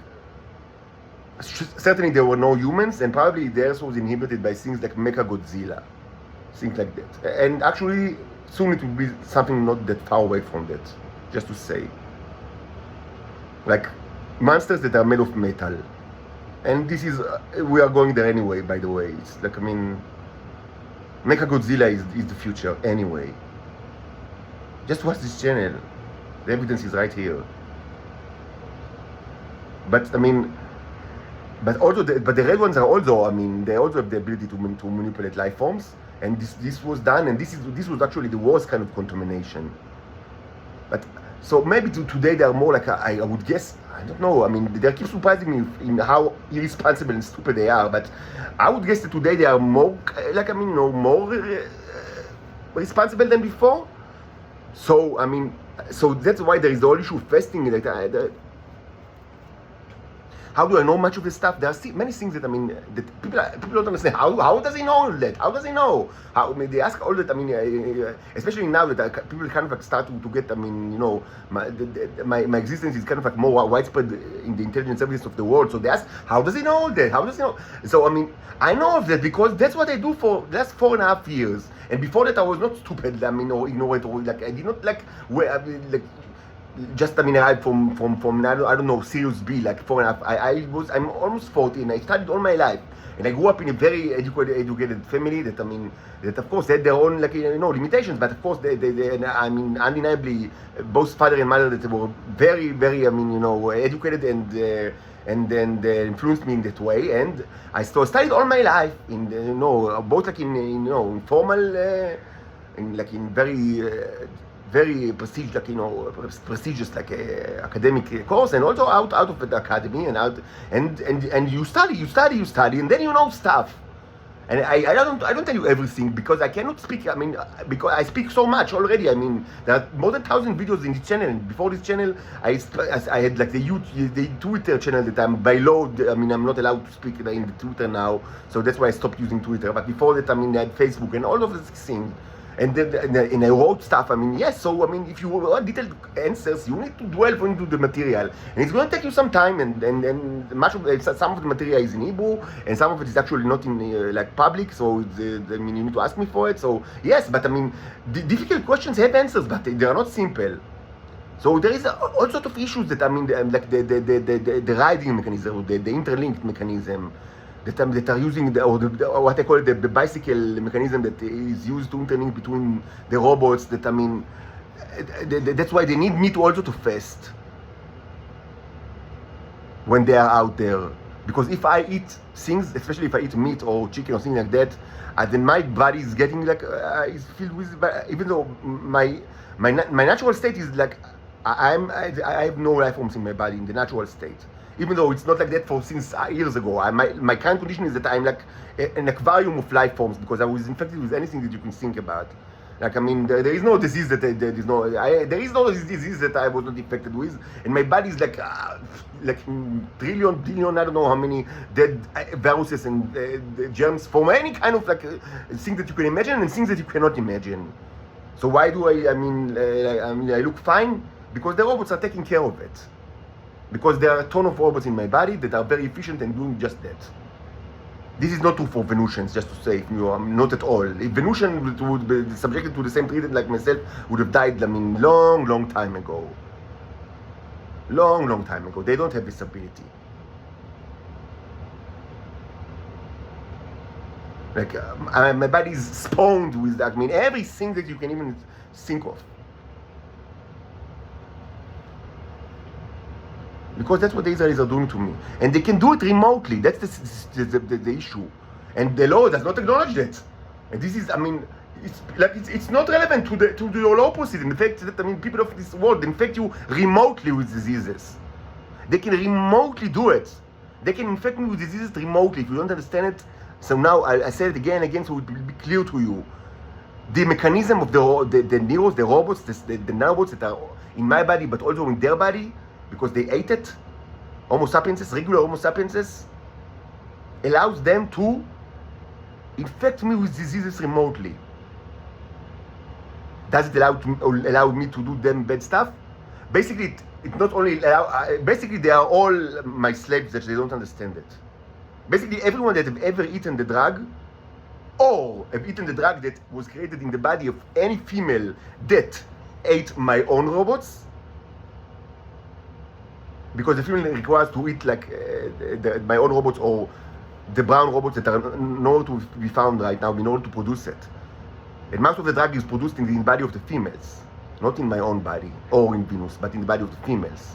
certainly there were no humans, and probably theirs was inhibited by things like Mechagodzilla, things like that. And actually, soon it will be something not that far away from that, just to say. Like monsters that are made of metal. And this is, we are going there anyway, by the way. It's like, I mean, Mechagodzilla is the future anyway. Just watch this channel. The evidence is right here. But I mean, but the red ones are also, I mean, they also have the ability to manipulate life forms, and this was done, and this was actually the worst kind of contamination. But so maybe today they are more like I would guess, I don't know. I mean, they keep surprising me in how irresponsible and stupid they are. But I would guess that today they are more like, I mean, you know, more responsible than before. So I mean, so that's why there is the whole issue of fasting. Like, how do I know much of this stuff? There are many things that, I mean, that people don't understand. How does he know all that? How does he know? How, I mean, they ask all that. I mean, especially now that people kind of like start to get, I mean, you know, my existence is kind of like more widespread in the intelligence services of the world. So they ask, how does he know all that? How does he know? So I mean, I know of that because that's what I do for the last 4.5 years. And before that, I was not stupid. I mean, or ignorant, or like I did not like where I mean, like. Just, I mean, I from I don't know, Sirius B, like 4.5. I'm almost 14. I studied all my life, and I grew up in a very educated family that, I mean, that of course had their own, like, you know, limitations, but of course they I mean, undeniably, both father and mother that were very, very, I mean, you know, educated and then they influenced me in that way. And I studied all my life in, you know, both like in you know, informal, in very prestigious, like, you know, prestigious, like, academic course, and also out of the academy, and you study, and then you know stuff. And I don't tell you everything because I cannot speak. I mean, because I speak so much already. I mean, there are more than 1,000 videos in this channel. And before this channel, I had like the Twitter channel that I'm by law. I mean, I'm not allowed to speak in the Twitter now, so that's why I stopped using Twitter. But before that, I mean, I had Facebook and all of these things. And then I wrote stuff. I mean, yes. So I mean, if you want detailed answers, you need to delve into the material, and it's going to take you some time. And much of some of the material is in Hebrew, and some of it is actually not in like public. So I mean, you need to ask me for it. So yes, but I mean, the difficult questions have answers, but they are not simple. So there is all sorts of issues that, I mean, like the riding mechanism, the interlinked mechanism. That are using what I call the bicycle mechanism that is used to interlink between the robots. That, I mean, that's why they need me to also to fast when they are out there. Because if I eat things, especially if I eat meat or chicken or something like that, then my body is getting like is filled with. Even though my natural state is like I have no life forms in my body in the natural state. Even though it's not like that since years ago. My current condition is that I'm like an aquarium of life forms because I was infected with anything that you can think about. Like, I mean, there is no disease that there is no disease that I was not infected with, and my body is like billion, I don't know how many dead viruses and germs from any kind of like thing that you can imagine and things that you cannot imagine. So why do I mean, I look fine? Because the robots are taking care of it. Because there are a ton of robots in my body that are very efficient and doing just that. This is not true for Venusians, just to say, not at all. If Venusian would be subjected to the same treatment like myself, would have died, I mean, long time ago. Long time ago. They don't have this ability. Like, my body is spawned with that. I mean, everything that you can even think of. Because that's what the Israelis are doing to me. And they can do it remotely. That's the issue. And the law does not acknowledge that. And this is, I mean, it's not relevant to the whole opposite. In fact, that, I mean, people of this world infect you remotely with diseases. They can remotely do it. They can infect me with diseases remotely. If you don't understand it, so now I say it again and again so it will be clear to you. The mechanism of the neurons, the robots, the nanobots that are in my body but also in their body, because they ate it, Homo sapienses, regular Homo sapienses, allows them to infect me with diseases remotely. Does it allow me to do them bad stuff? Basically, it not only basically they are all my slaves that they don't understand it. Basically, everyone that have ever eaten the drug, or have eaten the drug that was created in the body of any female that ate my own robots, because the female requires to eat like my own robots or the brown robots that are nowhere to be found right now in order to produce it. And most of the drug is produced in the body of the females, not in my own body or in Venus, but in the body of the females.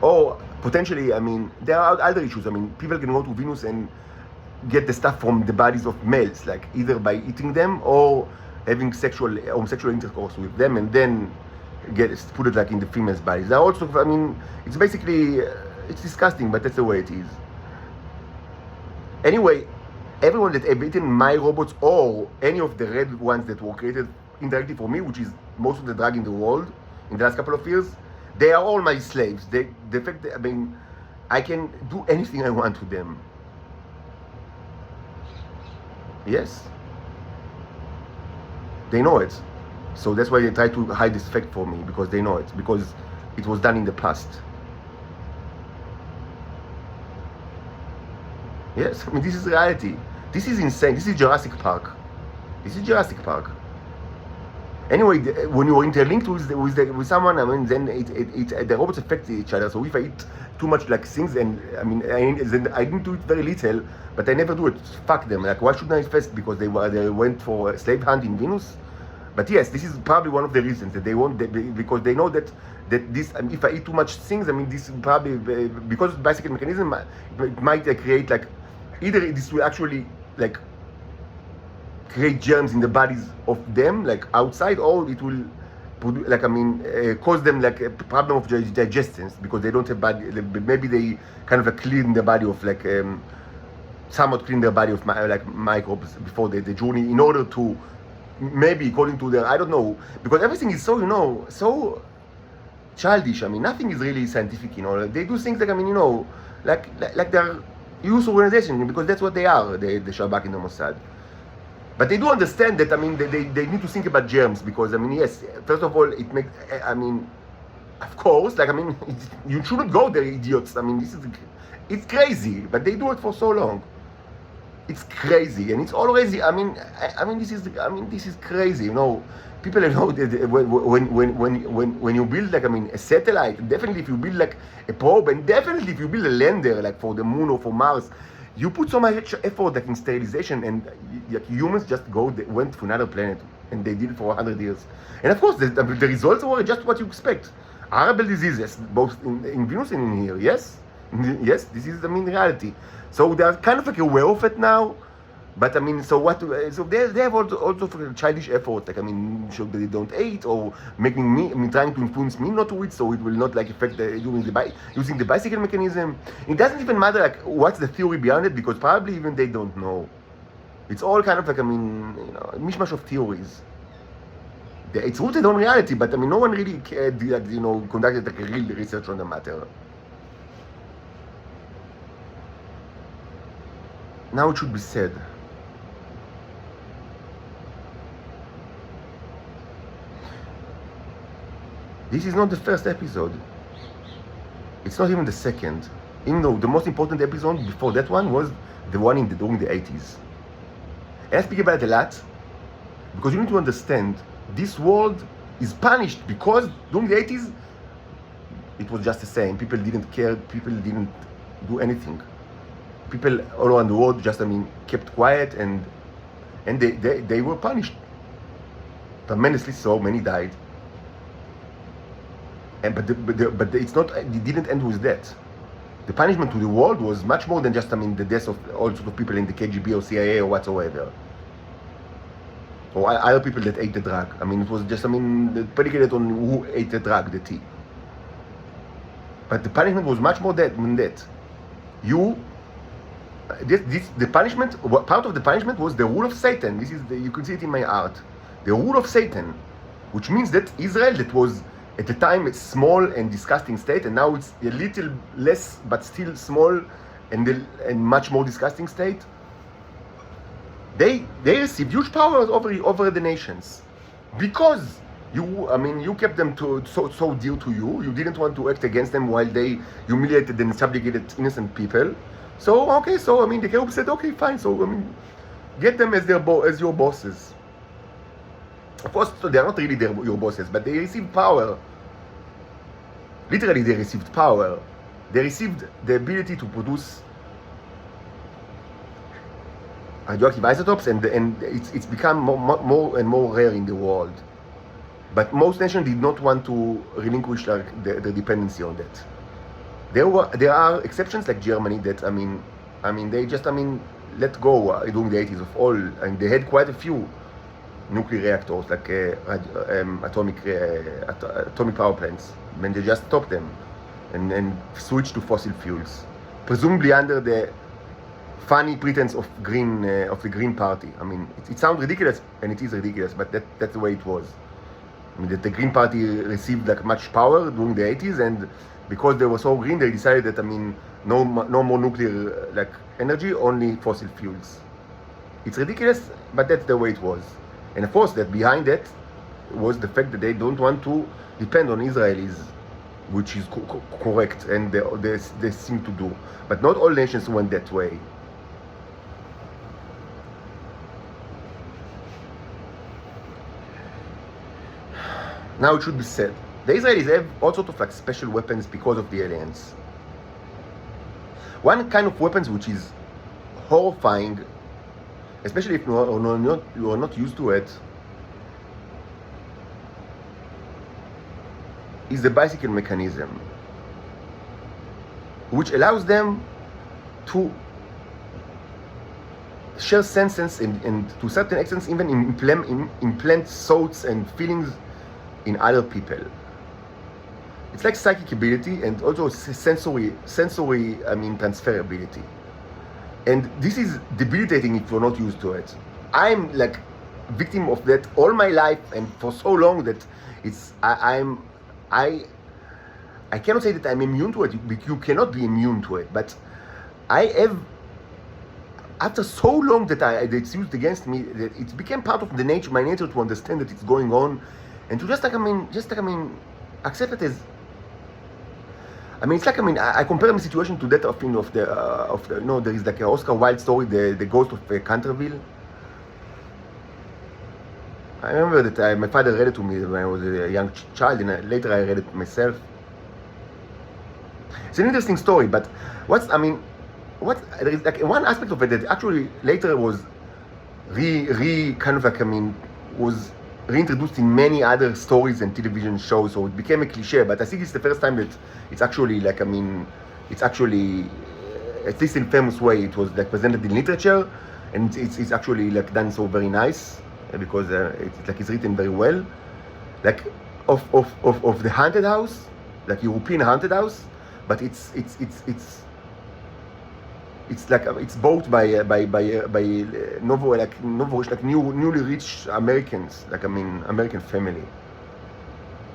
Or potentially, I mean, there are other issues. I mean, people can go to Venus and get the stuff from the bodies of males, like either by eating them or having homosexual intercourse with them, and then put it like in the females' bodies. There are also, I mean, it's basically, it's disgusting, but that's the way it is. Anyway, everyone that have eaten my robots or any of the red ones that were created indirectly for me, which is most of the drug in the world in the last couple of years, they are all my slaves. The fact that, I mean, I can do anything I want to them. Yes. They know it. So that's why they try to hide this fact for me, because they know it, because it was done in the past. Yes, I mean, this is reality. This is insane. This is Jurassic Park. This is Jurassic Park. Anyway, when you are interlinked with someone, I mean, then the robots affect each other. So if I eat too much like things, and I mean, I didn't do it very little, but I never do it. Fuck them. Like, why shouldn't I invest? Because they went for a slave hunt in Venus. But yes, this is probably one of the reasons that they want, because they know that this, if I eat too much things, I mean, this is probably, because of the bicycle mechanism, it might create like, either this will actually like create germs in the bodies of them, like outside, or it will, like, I mean, cause them like a problem of digestion, because they don't have body, maybe they kind of clean the body of like, somewhat clean their body of like microbes before the journey, in order to, maybe according to their, I don't know, because everything is so, you know, so childish. I mean, nothing is really scientific, you know. They do things like, I mean, you know, like they're youth organization, because that's what they are, the Shabak and the Mossad. But they do understand that, I mean, they need to think about germs, because, I mean, yes, first of all, it makes, I mean, of course, like, I mean, you shouldn't go there, idiots. I mean, it's crazy, but they do it for so long. It's crazy, and it's always, I mean, this is crazy, you know. People, you know, when you build, like, I mean, a satellite, definitely if you build like a probe, and definitely if you build a lander like for the moon or for Mars, you put so much effort like in sterilization, and like, humans just went to another planet, and they did it for 100 years. And of course, the results were just what you expect. Horrible diseases, both in Venus and in here. Yes, yes, this is, I mean, reality. So they are kind of like aware of it now. But I mean, so what? So they have also childish efforts, like, I mean, show that they don't eat, or making me, I mean, trying to influence me not to eat, so it will not like affect using the bicycle mechanism. It doesn't even matter like what's the theory behind it, because probably even they don't know. It's all kind of like, I mean, you know, a mishmash of theories. It's rooted on reality, but I mean, no one really cared, like, you know, conducted like a real research on the matter. Now it should be said. This is not the first episode. It's not even the second. Even though the most important episode before that one was the one during the 80s. And I speak about it a lot, because you need to understand, this world is punished, because during the 80s, it was just the same. People didn't care, people didn't do anything. People all around the world just, I mean, kept quiet, and they were punished tremendously so. Many died. And but it's not. It didn't end with that. The punishment to the world was much more than just, the deaths of all sorts of people in the KGB or CIA or whatsoever, or other people that ate the drug. It was just, predicated on who ate the drug, the tea. But the punishment was much more than that. The punishment, part of the punishment was the rule of Satan. You can see it in my art. The rule of Satan, which means that Israel, that was at the time a small and disgusting state, and now it's a little less, but still small and much more disgusting state. They received huge powers over the nations, because you kept them so dear to you. You didn't want to act against them while they humiliated and subjugated innocent people. So the Cherub said, okay, fine. So get them as your bosses. Of course, so they are not really your bosses, but they received power. Literally, they received power. They received the ability to produce radioactive isotopes, and it's become more and more rare in the world. But most nations did not want to relinquish their dependency on that. There are exceptions like Germany that they just let go during the 80s of all, and they had quite a few nuclear reactors, like atomic power plants, and they just stopped them and switched to fossil fuels, presumably under the funny pretense of the Green Party. It sounds ridiculous, and it is ridiculous, but that's the way it was. That the Green Party received much power during the 80s, and because they were so green, they decided that no more nuclear energy, only fossil fuels. It's ridiculous, but that's the way it was. And of course, that behind that was the fact that they don't want to depend on Israelis, which is correct, and they seem to do. But not all nations went that way. Now it should be said, the Israelis have all sorts of special weapons because of the aliens. One kind of weapons which is horrifying, especially if you are not used to it, is the bicycle mechanism, which allows them to share senses and to certain extent even implant thoughts and feelings in other people. It's like psychic ability and also sensory transferability. And this is debilitating if you're not used to it. I'm victim of that all my life, and for so long that I cannot say that I'm immune to it. You cannot be immune to it, but I have, after so long that it's used against me, that it became part of my nature to understand that it's going on, and to just accept it as. It's I compare my situation to that of there is an Oscar Wilde story, the Ghost of Canterville. I remember that my father read it to me when I was a young child, and later I read it myself. It's an interesting story, but there is one aspect of it that actually later was was reintroduced in many other stories and television shows, so it became a cliche. But I think it's the first time that it's actually it's actually, at least in a famous way, it was presented in literature, and it's actually done so very nice, because it's written very well, of the haunted house, European haunted house, but it's bought by newly rich Americans, American family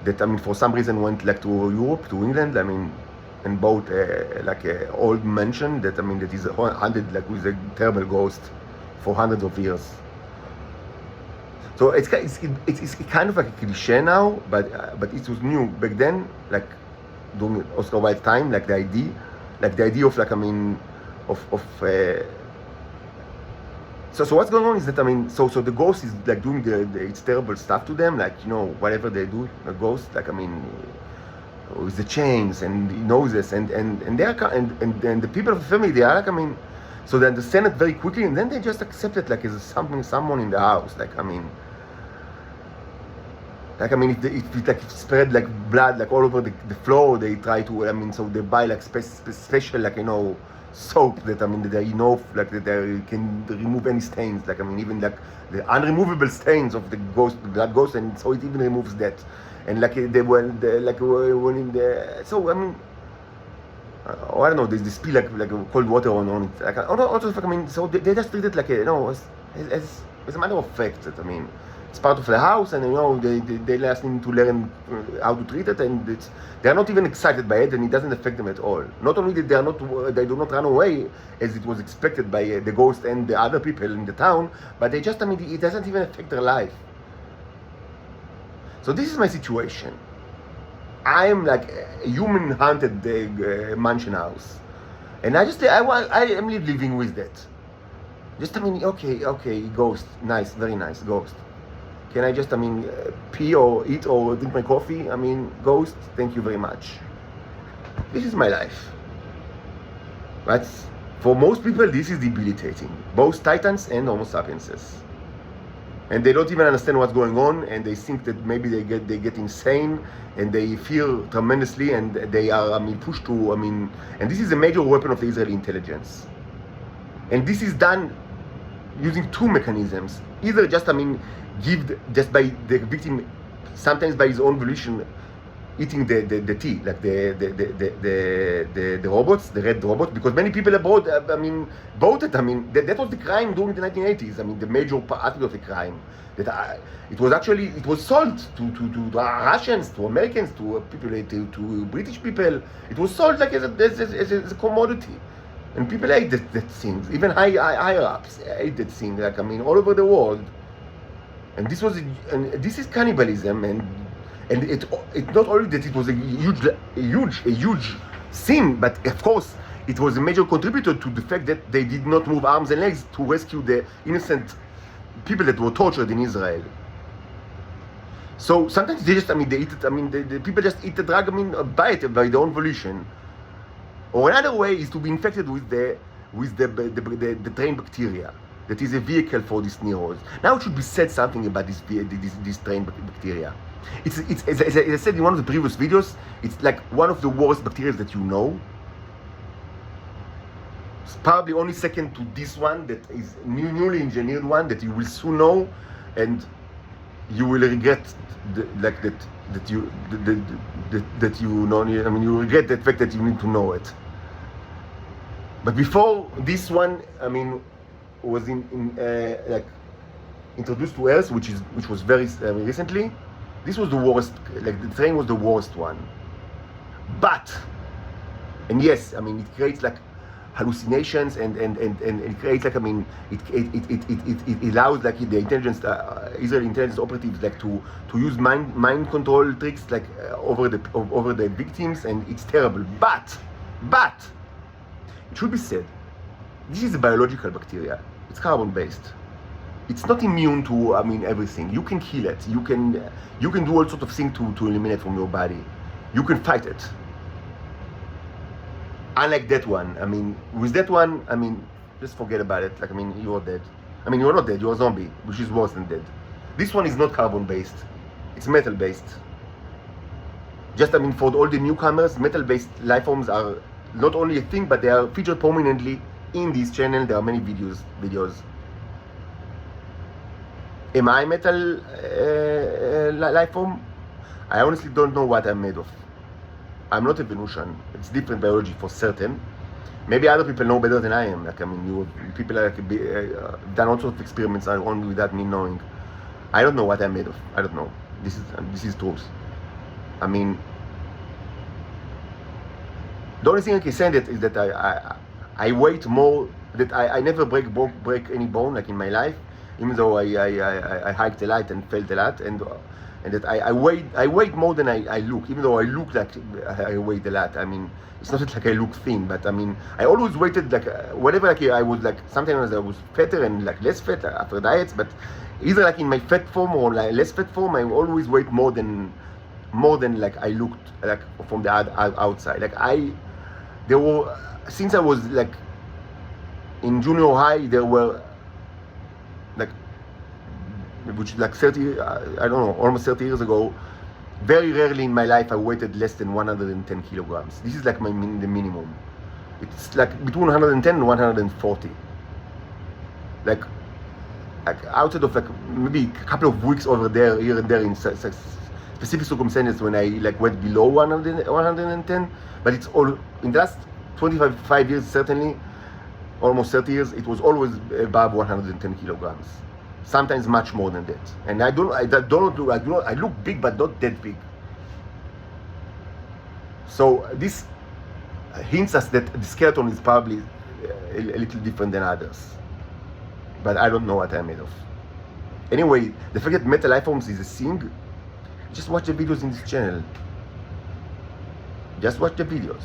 that for some reason went to Europe, to England, and bought a old mansion that that is haunted with a terrible ghost for hundreds of years. So it's kind of a cliche now, but it was new back then, during Oscar Wilde's time, the idea of so what's going on is that so the ghost is doing its terrible stuff to them, whatever they do, the ghost, with the chains and noses, and they are and the people of the family, they are so they understand it very quickly, and then they just accept it as someone in the house, Like, I mean, if it like spread like blood like all over the floor, they try to, I mean, so they buy like special, like, you know, soap that, I mean, that they know, like, that they can remove any stains, like, I mean, even like the unremovable stains of the blood ghost, and so it even removes that. And like they were like when in the, so I mean, I don't know, they spill like cold water on it, like also, I mean, so they just treat it like, you know, as a matter of fact, that, I mean, it's part of the house, and, you know, they just need to learn how to treat it, and they are not even excited by it, and it doesn't affect them at all. Not only that they do not run away as it was expected by the ghost and the other people in the town, but they just, I mean, it doesn't even affect their life. So this is my situation. I am like a human haunted mansion house, and I am living with that. Just, I mean, okay, ghost, nice, very nice, ghost. Can I just, I mean, pee or eat or drink my coffee? I mean, ghost, thank you very much. This is my life. But for most people, this is debilitating. Both Titans and Homo sapienses. And they don't even understand what's going on, and they think that maybe they get insane, and they fear tremendously, and they are, I mean, pushed to, I mean, and this is a major weapon of the Israeli intelligence. And this is done using two mechanisms. Either just, I mean, just by the victim, sometimes by his own volition, eating the tea, like the robots, the red robots, because many people abroad, I mean, voted. I mean, that was the crime during the 1980s. I mean, the major aspect of the crime. It was sold to Russians, to Americans, to people, to British people. It was sold like as a commodity, and people ate that thing. Even higher ups ate that thing. Like, I mean, all over the world. And this is cannibalism, and it not only that it was a huge sin, but of course it was a major contributor to the fact that they did not move arms and legs to rescue the innocent people that were tortured in Israel. So sometimes they just, I mean, they eat it. I mean, the people just eat the drug. I mean, buy it by their own volition. Or another way is to be infected with the train bacteria. That is a vehicle for these neurons. Now it should be said something about this train bacteria. It's as I said in one of the previous videos, it's like one of the worst bacteria that you know. It's probably only second to this one that is newly engineered one that you will soon know, and you will regret that you know. I mean, you regret the fact that you need to know it. But before this one, I mean, was like introduced to Earth, which was very recently. This was the worst. Like, the train was the worst one. But, and yes, I mean, it creates like hallucinations, and it creates like, I mean, it allows like the intelligence, Israeli intelligence operatives, like to use mind control tricks like over the victims, and it's terrible. But it should be said, this is a biological bacteria. It's carbon-based. It's not immune to, I mean, everything. You can kill it. You can do all sorts of things to eliminate from your body. You can fight it. Unlike that one, I mean, with that one, I mean, just forget about it. Like, I mean, you are dead. I mean, you are not dead. You are a zombie, which is worse than dead. This one is not carbon-based. It's metal-based. Just, I mean, for all the newcomers, metal-based life forms are not only a thing, but they are featured prominently in this channel. There are many videos. Am I metal life form? I honestly don't know what I'm made of. I'm not a Venusian. It's different biology for certain. Maybe other people know better than I am. Like, I mean, people are done all sorts of experiments only without me knowing. I don't know what I'm made of. I don't know. This is truth. I mean, the only thing I can say is that I weight more. That I never break any bone like in my life, even though I hiked a lot and felt a lot, and that I weigh more than I look, even though I look like I weigh a lot. I mean, it's not like I look thin, but I mean, I always weighted like whatever, like I was like, sometimes I was fatter and like less fat after diets, but either like in my fat form or like less fat form, I always weighed more than like I looked like from the outside. Like there were, since I was like in junior high, there were like which is like 30, I don't know, almost 30 years ago, very rarely in my life I weighted less than 110 kilograms. This is like the minimum. It's like between 110 and 140. Like outside of like maybe a couple of weeks over there, here and there in specific circumstances when I like went below 110, but it's all in the last 25 years, certainly almost 30 years, it was always above 110 kilograms. Sometimes much more than that. And I look big, but not that big. So this hints us that the skeleton is probably a little different than others. But I don't know what I'm made of. Anyway, the fact that metal life forms is a thing, just watch the videos in this channel. Just watch the videos.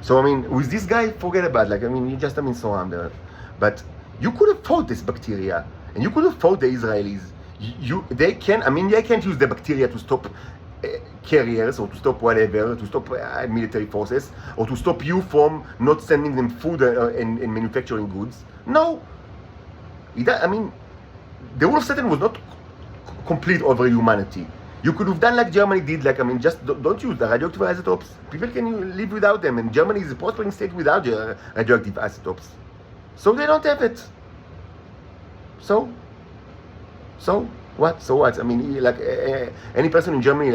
So I mean, with this guy, forget about you just so under. But you could have fought this bacteria, and you could have fought the Israelis. They can't use the bacteria to stop carriers or to stop whatever, to stop military forces, or to stop you from not sending them food and manufacturing goods. No. The rule of Satan was not complete over humanity. You could have done like Germany did, just don't use the radioactive isotopes. People can live without them, and Germany is a prospering state without radioactive isotopes. So they don't have it. So what? Any person in Germany,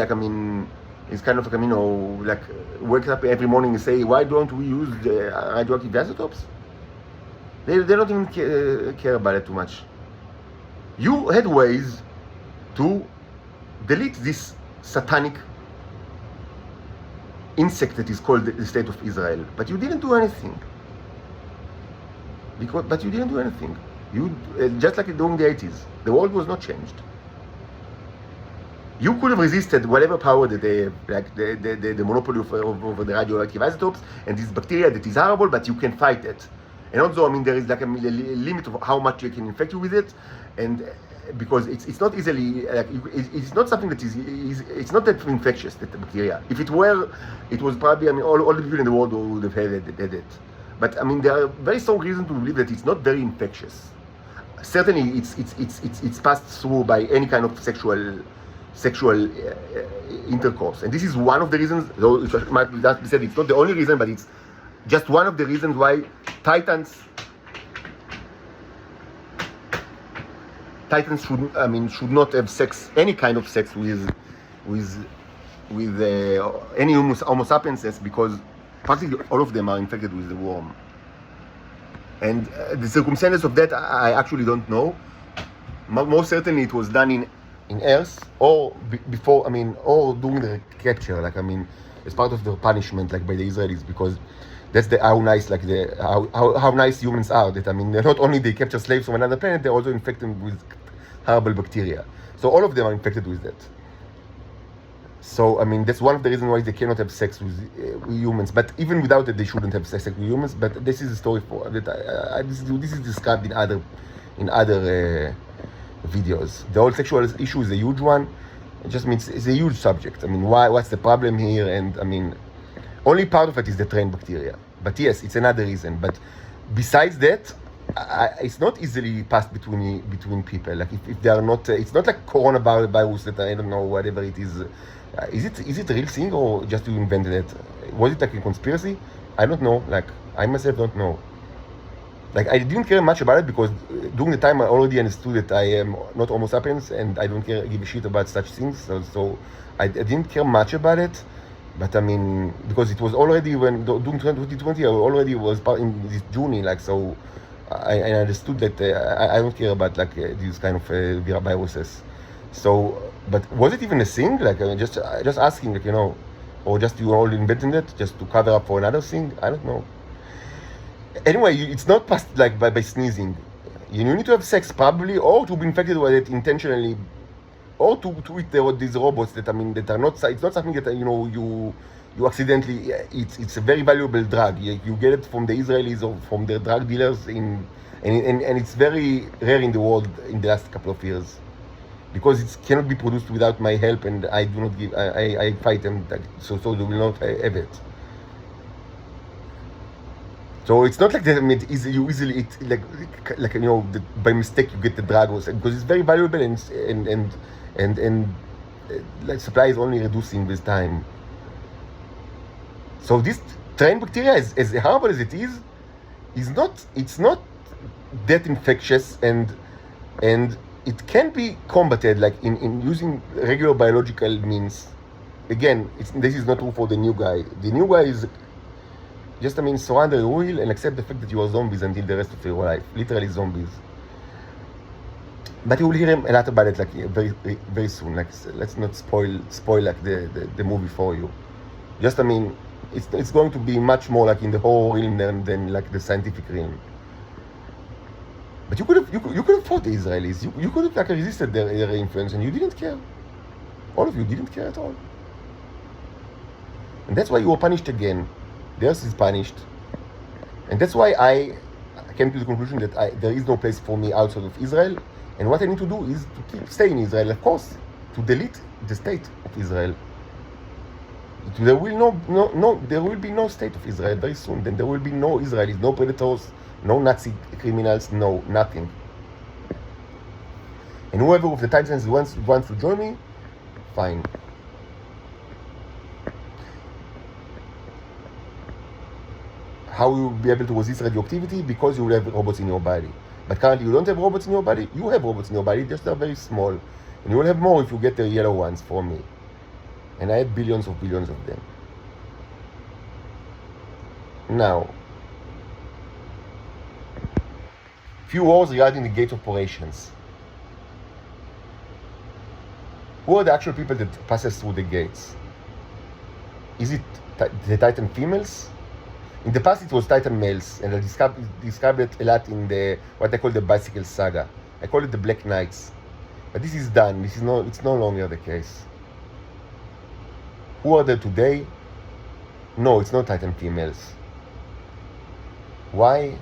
is kind of wake up every morning and say, why don't we use the radioactive isotopes? They don't even care about it too much. You had ways to delete this satanic insect that is called the State of Israel, but you didn't do anything. But you didn't do anything. You just like during the 80s, the world was not changed. You could have resisted whatever power that they have, like the monopoly over the radioactive isotopes and this bacteria that is horrible, but you can fight it. And also, there is a limit of how much you can infect you with it, and because it's not easily it's not something that is it's not that infectious, that bacteria. If it were, it was probably all the people in the world would have had it. But there are very strong reasons to believe that it's not very infectious. Certainly, it's passed through by any kind of sexual intercourse, and this is one of the reasons. Though it might be said it's not the only reason, but it's just one of the reasons why Titans should not have sex, any kind of sex with any Homo sapiens, because practically all of them are infected with the worm. And the circumstances of that I actually don't know. Most certainly it was done in Earth, or before, or during the capture, as part of the punishment, by the Israelis, because that's how nice, how nice humans are. That they're not only they capture slaves from another planet, they also infect them with horrible bacteria. So all of them are infected with that. So that's one of the reasons why they cannot have sex with humans. But even without it, they shouldn't have sex with humans. But this is a story for that. This is described in other videos. The whole sexual issue is a huge one. It just means it's a huge subject. What's the problem here? And only part of it is the trained bacteria. But yes, it's another reason. But besides that, it's not easily passed between people. If they are not, it's not like coronavirus that I don't know, whatever it is. Is it a real thing, or just you invented it? Was it a conspiracy? I don't know. I myself don't know. I didn't care much about it, because during the time I already understood that I am not Homo sapiens and I don't give a shit about such things. So I didn't care much about it. But because it was already during 2020, I already was part in this journey. So I understood that I don't care about these kind of viruses. So, but was it even a thing? Just asking, or just you all invented it just to cover up for another thing? I don't know. Anyway, it's not passed by sneezing. You need to have sex probably, or to be infected with it intentionally, or to eat these robots that that are not. It's not something that you accidentally. It's a very valuable drug. You get it from the Israelis or from the drug dealers and it's very rare in the world in the last couple of years, because it cannot be produced without my help, and I do not give. I fight them, so they will not have it. So it's not like that. I mean, you easily eat like you know by mistake you get the dragos because it's very valuable and like supply is only reducing with time. So this train bacteria, as harmful as it is not. It's not that infectious and it can be combated like in using regular biological means. Again, this is not true for the new guy. The new guy is just, I mean, surrender your will and accept the fact that you are zombies until the rest of your life. Literally zombies. But you will hear a lot about it like very, very soon. Like, let's not spoil like the movie for you. Just, I mean, it's going to be much more like in the horror realm than like the scientific realm. But you could have fought the Israelis. You could have like resisted their influence, and you didn't care. All of you didn't care at all. And that's why you were punished again. The earth is punished. And that's why I came to the conclusion that there is no place for me outside of Israel. And what I need to do is to stay in Israel, of course, to delete the state of Israel. There will be no state of Israel very soon. Then there will be no Israelis, no predators, no Nazi criminals, no nothing. And whoever of the Titans wants to join me, fine. How you will be able to resist radioactivity? Because you will have robots in your body. But currently you don't have robots in your body. You have robots in your body, just they're very small. And you will have more if you get the yellow ones from me. And I have billions of them. Now, few words regarding the gate operations. Who are the actual people that passes through the gates? Is it the Titan females? In the past, it was Titan males, and I described it a lot in what I call the Bicycle Saga. I call it the Black Knights. But this is done. It's no longer the case. Who are there today? No, it's not Titan females. Why?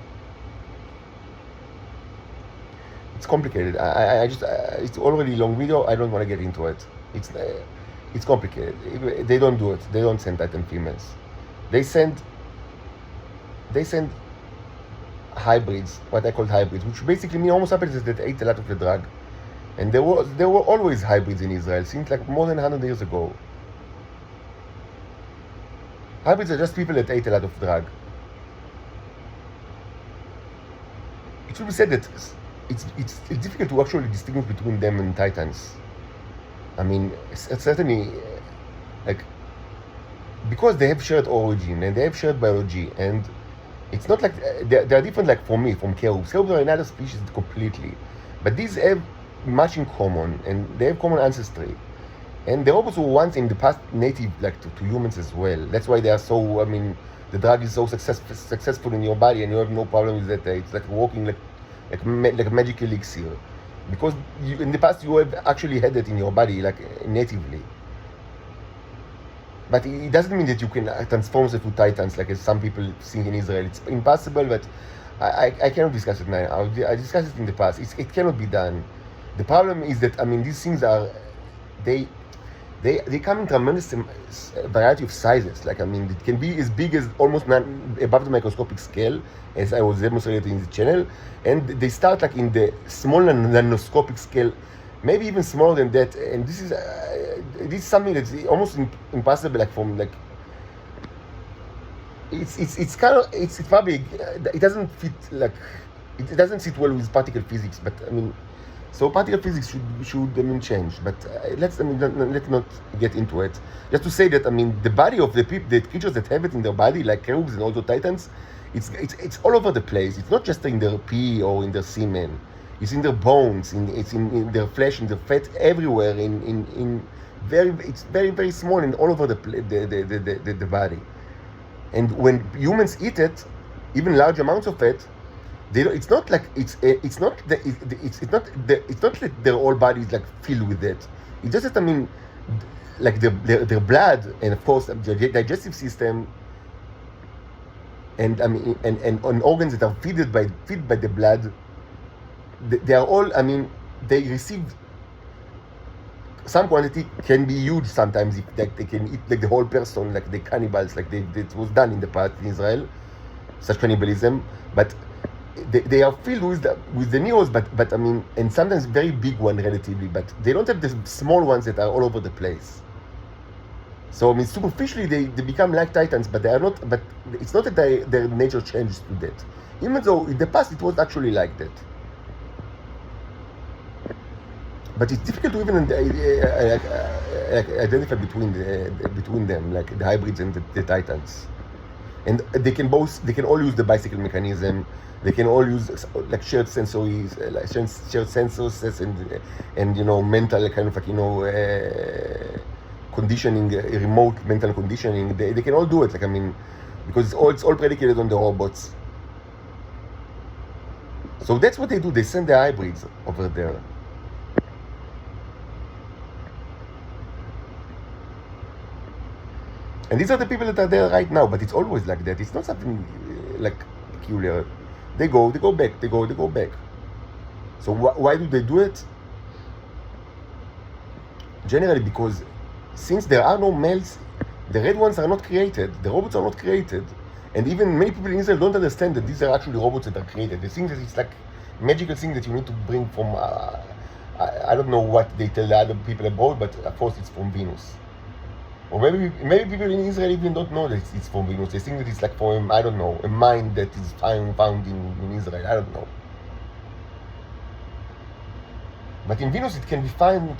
It's complicated. It's already a long video. I don't want to get into it. It's complicated. They don't do it. They don't send Titan females. They send hybrids, what I call hybrids, which basically mean Homo sapiens that ate a lot of the drug. And there were always hybrids in Israel, since like more than 100 years ago. Hybrids are just people that ate a lot of drug. It should be said that it's difficult to actually distinguish between them and Titans. I mean, it's certainly like because they have shared origin and they have shared biology, and it's not like they are different. Like for me, from cherubs are another species completely, but these have much in common and they have common ancestry. And the robots were once in the past native like to humans as well. That's why they are so. I mean, the drug is so successful in your body, and you have no problem with that. It's like walking like a magic elixir, because in the past you have actually had it in your body like natively. But it doesn't mean that you can transform into Titans like as some people think in Israel. It's impossible, but I cannot discuss it now. I discussed it in the past. It cannot be done. The problem is that, I mean, these things are, they come in tremendous variety of sizes. Like, I mean, it can be as big as almost above the microscopic scale, as I was demonstrating in the channel. And they start like in the small nanoscopic scale, maybe even smaller than that. And this is something that's almost impossible. Like from like, it's kind of it's probably it doesn't fit like it doesn't sit well with particle physics. But I mean, so particle physics should I mean change. But let's not get into it. Just to say that, I mean, the body of the creatures that have it in their body, like cherubs and also Titans, it's all over the place. It's not just in their pee or in their semen. It's in their bones, it's in their flesh, in their fat, everywhere. It's very, very small and all over the body. And when humans eat it, even large amounts of it, it's not like it's not that their whole body is like filled with it. It's just that, I mean, like their blood and of course their digestive system and I mean and on organs that are fed by the blood. They are all, I mean, they receive some quantity, can be huge sometimes, if like they can eat like the whole person, like the cannibals, like it was done in the past in Israel. such cannibalism, but they are filled with the neos, but I mean, and sometimes very big one relatively, but they don't have the small ones that are all over the place. So I mean, superficially they become like titans, but they are not. But it's not that their nature changes to that. Even though in the past it was actually like that. But it's difficult to even identify between them, like the hybrids and the titans. And they can all use the bicycle mechanism. They can all use like shared sensories, like shared sensors and mental kind of like conditioning, remote mental conditioning. They can all do it. Like I mean, because it's all predicated on the robots. So that's what they do. They send the hybrids over there. And these are the people that are there right now, but it's always like that. It's not something like peculiar. They go back, they go back. So why do they do it? Generally because since there are no males, the red ones are not created, the robots are not created. And even many people in Israel don't understand that these are actually robots that are created. They think that it's like magical thing that you need to bring from, I don't know what they tell the other people abroad, but of course it's from Venus. Or maybe people in Israel even don't know that it's from Venus. They think that it's like from, I don't know, a mine that is found in Israel. I don't know. But in Venus it can be found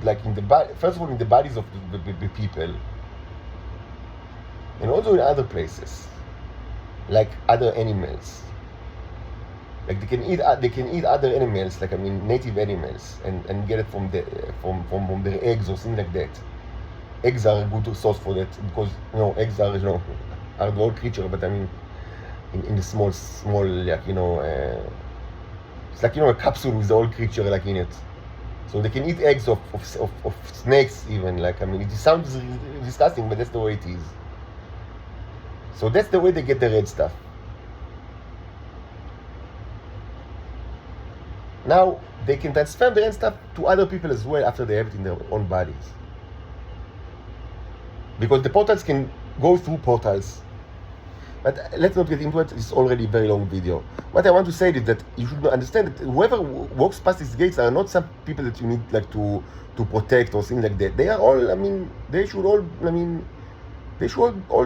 like in the first of all in the bodies of the people, and also in other places, like other animals. Like they can eat other animals, like I mean native animals, and get it from their eggs or something like that. Eggs are a good source for that because eggs are are the old creature, but I mean in the small like it's like a capsule with the old creature like in it. So they can eat eggs of snakes even, like I mean it sounds disgusting, but that's the way it is. So that's the way they get the red stuff. Now they can transfer the red stuff to other people as well after they have it in their own bodies. Because the portals can go through portals. But let's not get into it, it's already a very long video. What I want to say is that you should understand that whoever walks past these gates are not some people that you need like to protect or things like that. They are all, I mean, they should all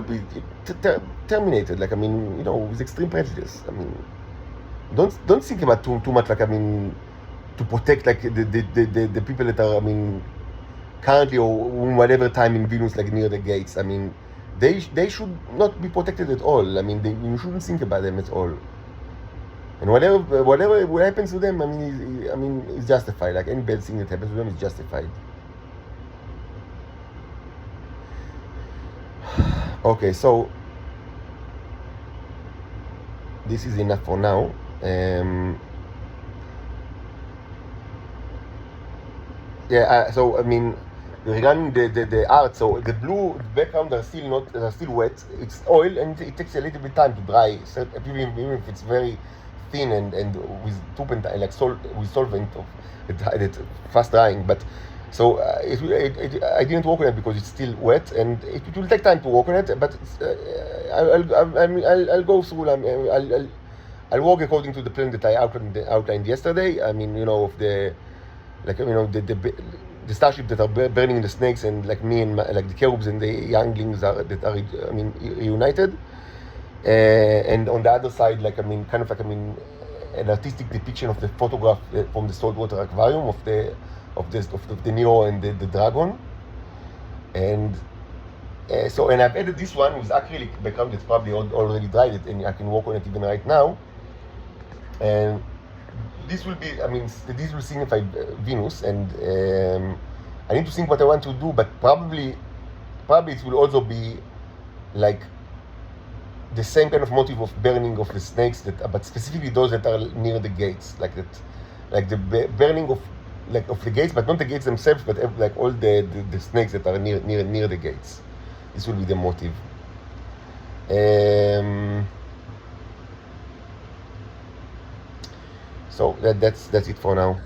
be terminated, like I mean, with extreme prejudice. I mean, don't think about too much, like I mean, to protect like the people that are, I mean, currently or whatever time in Venus, like near the gates. I mean, they should not be protected at all. I mean, you shouldn't think about them at all. And whatever happens to them, I mean, it's justified. Like any bad thing that happens to them is justified. Okay, so this is enough for now. So I mean, regarding the art, so the blue background are still wet. It's oil, and it takes a little bit time to dry. So even if it's very thin and with like solvent that fast drying. But so I didn't work on it because it's still wet, and it will take time to work on it. But I'll go through. I'll work according to the plan that I outlined yesterday. I mean, of the the starship that are burning the snakes, and like me and like the cherubs and the younglings that are reunited, and on the other side, like I mean, kind of like an artistic depiction of the photograph from the saltwater aquarium of the Neo and the dragon, and and I've added this one with acrylic background that's probably already dried, and I can work on it even right now, and this will be, I mean, this will signify Venus, and I need to think what I want to do, but probably it will also be like the same kind of motive of burning of the snakes, but specifically those that are near the gates, like the burning of the gates, but not the gates themselves, but like all the snakes that are near the gates. This will be the motive. So that's it for now.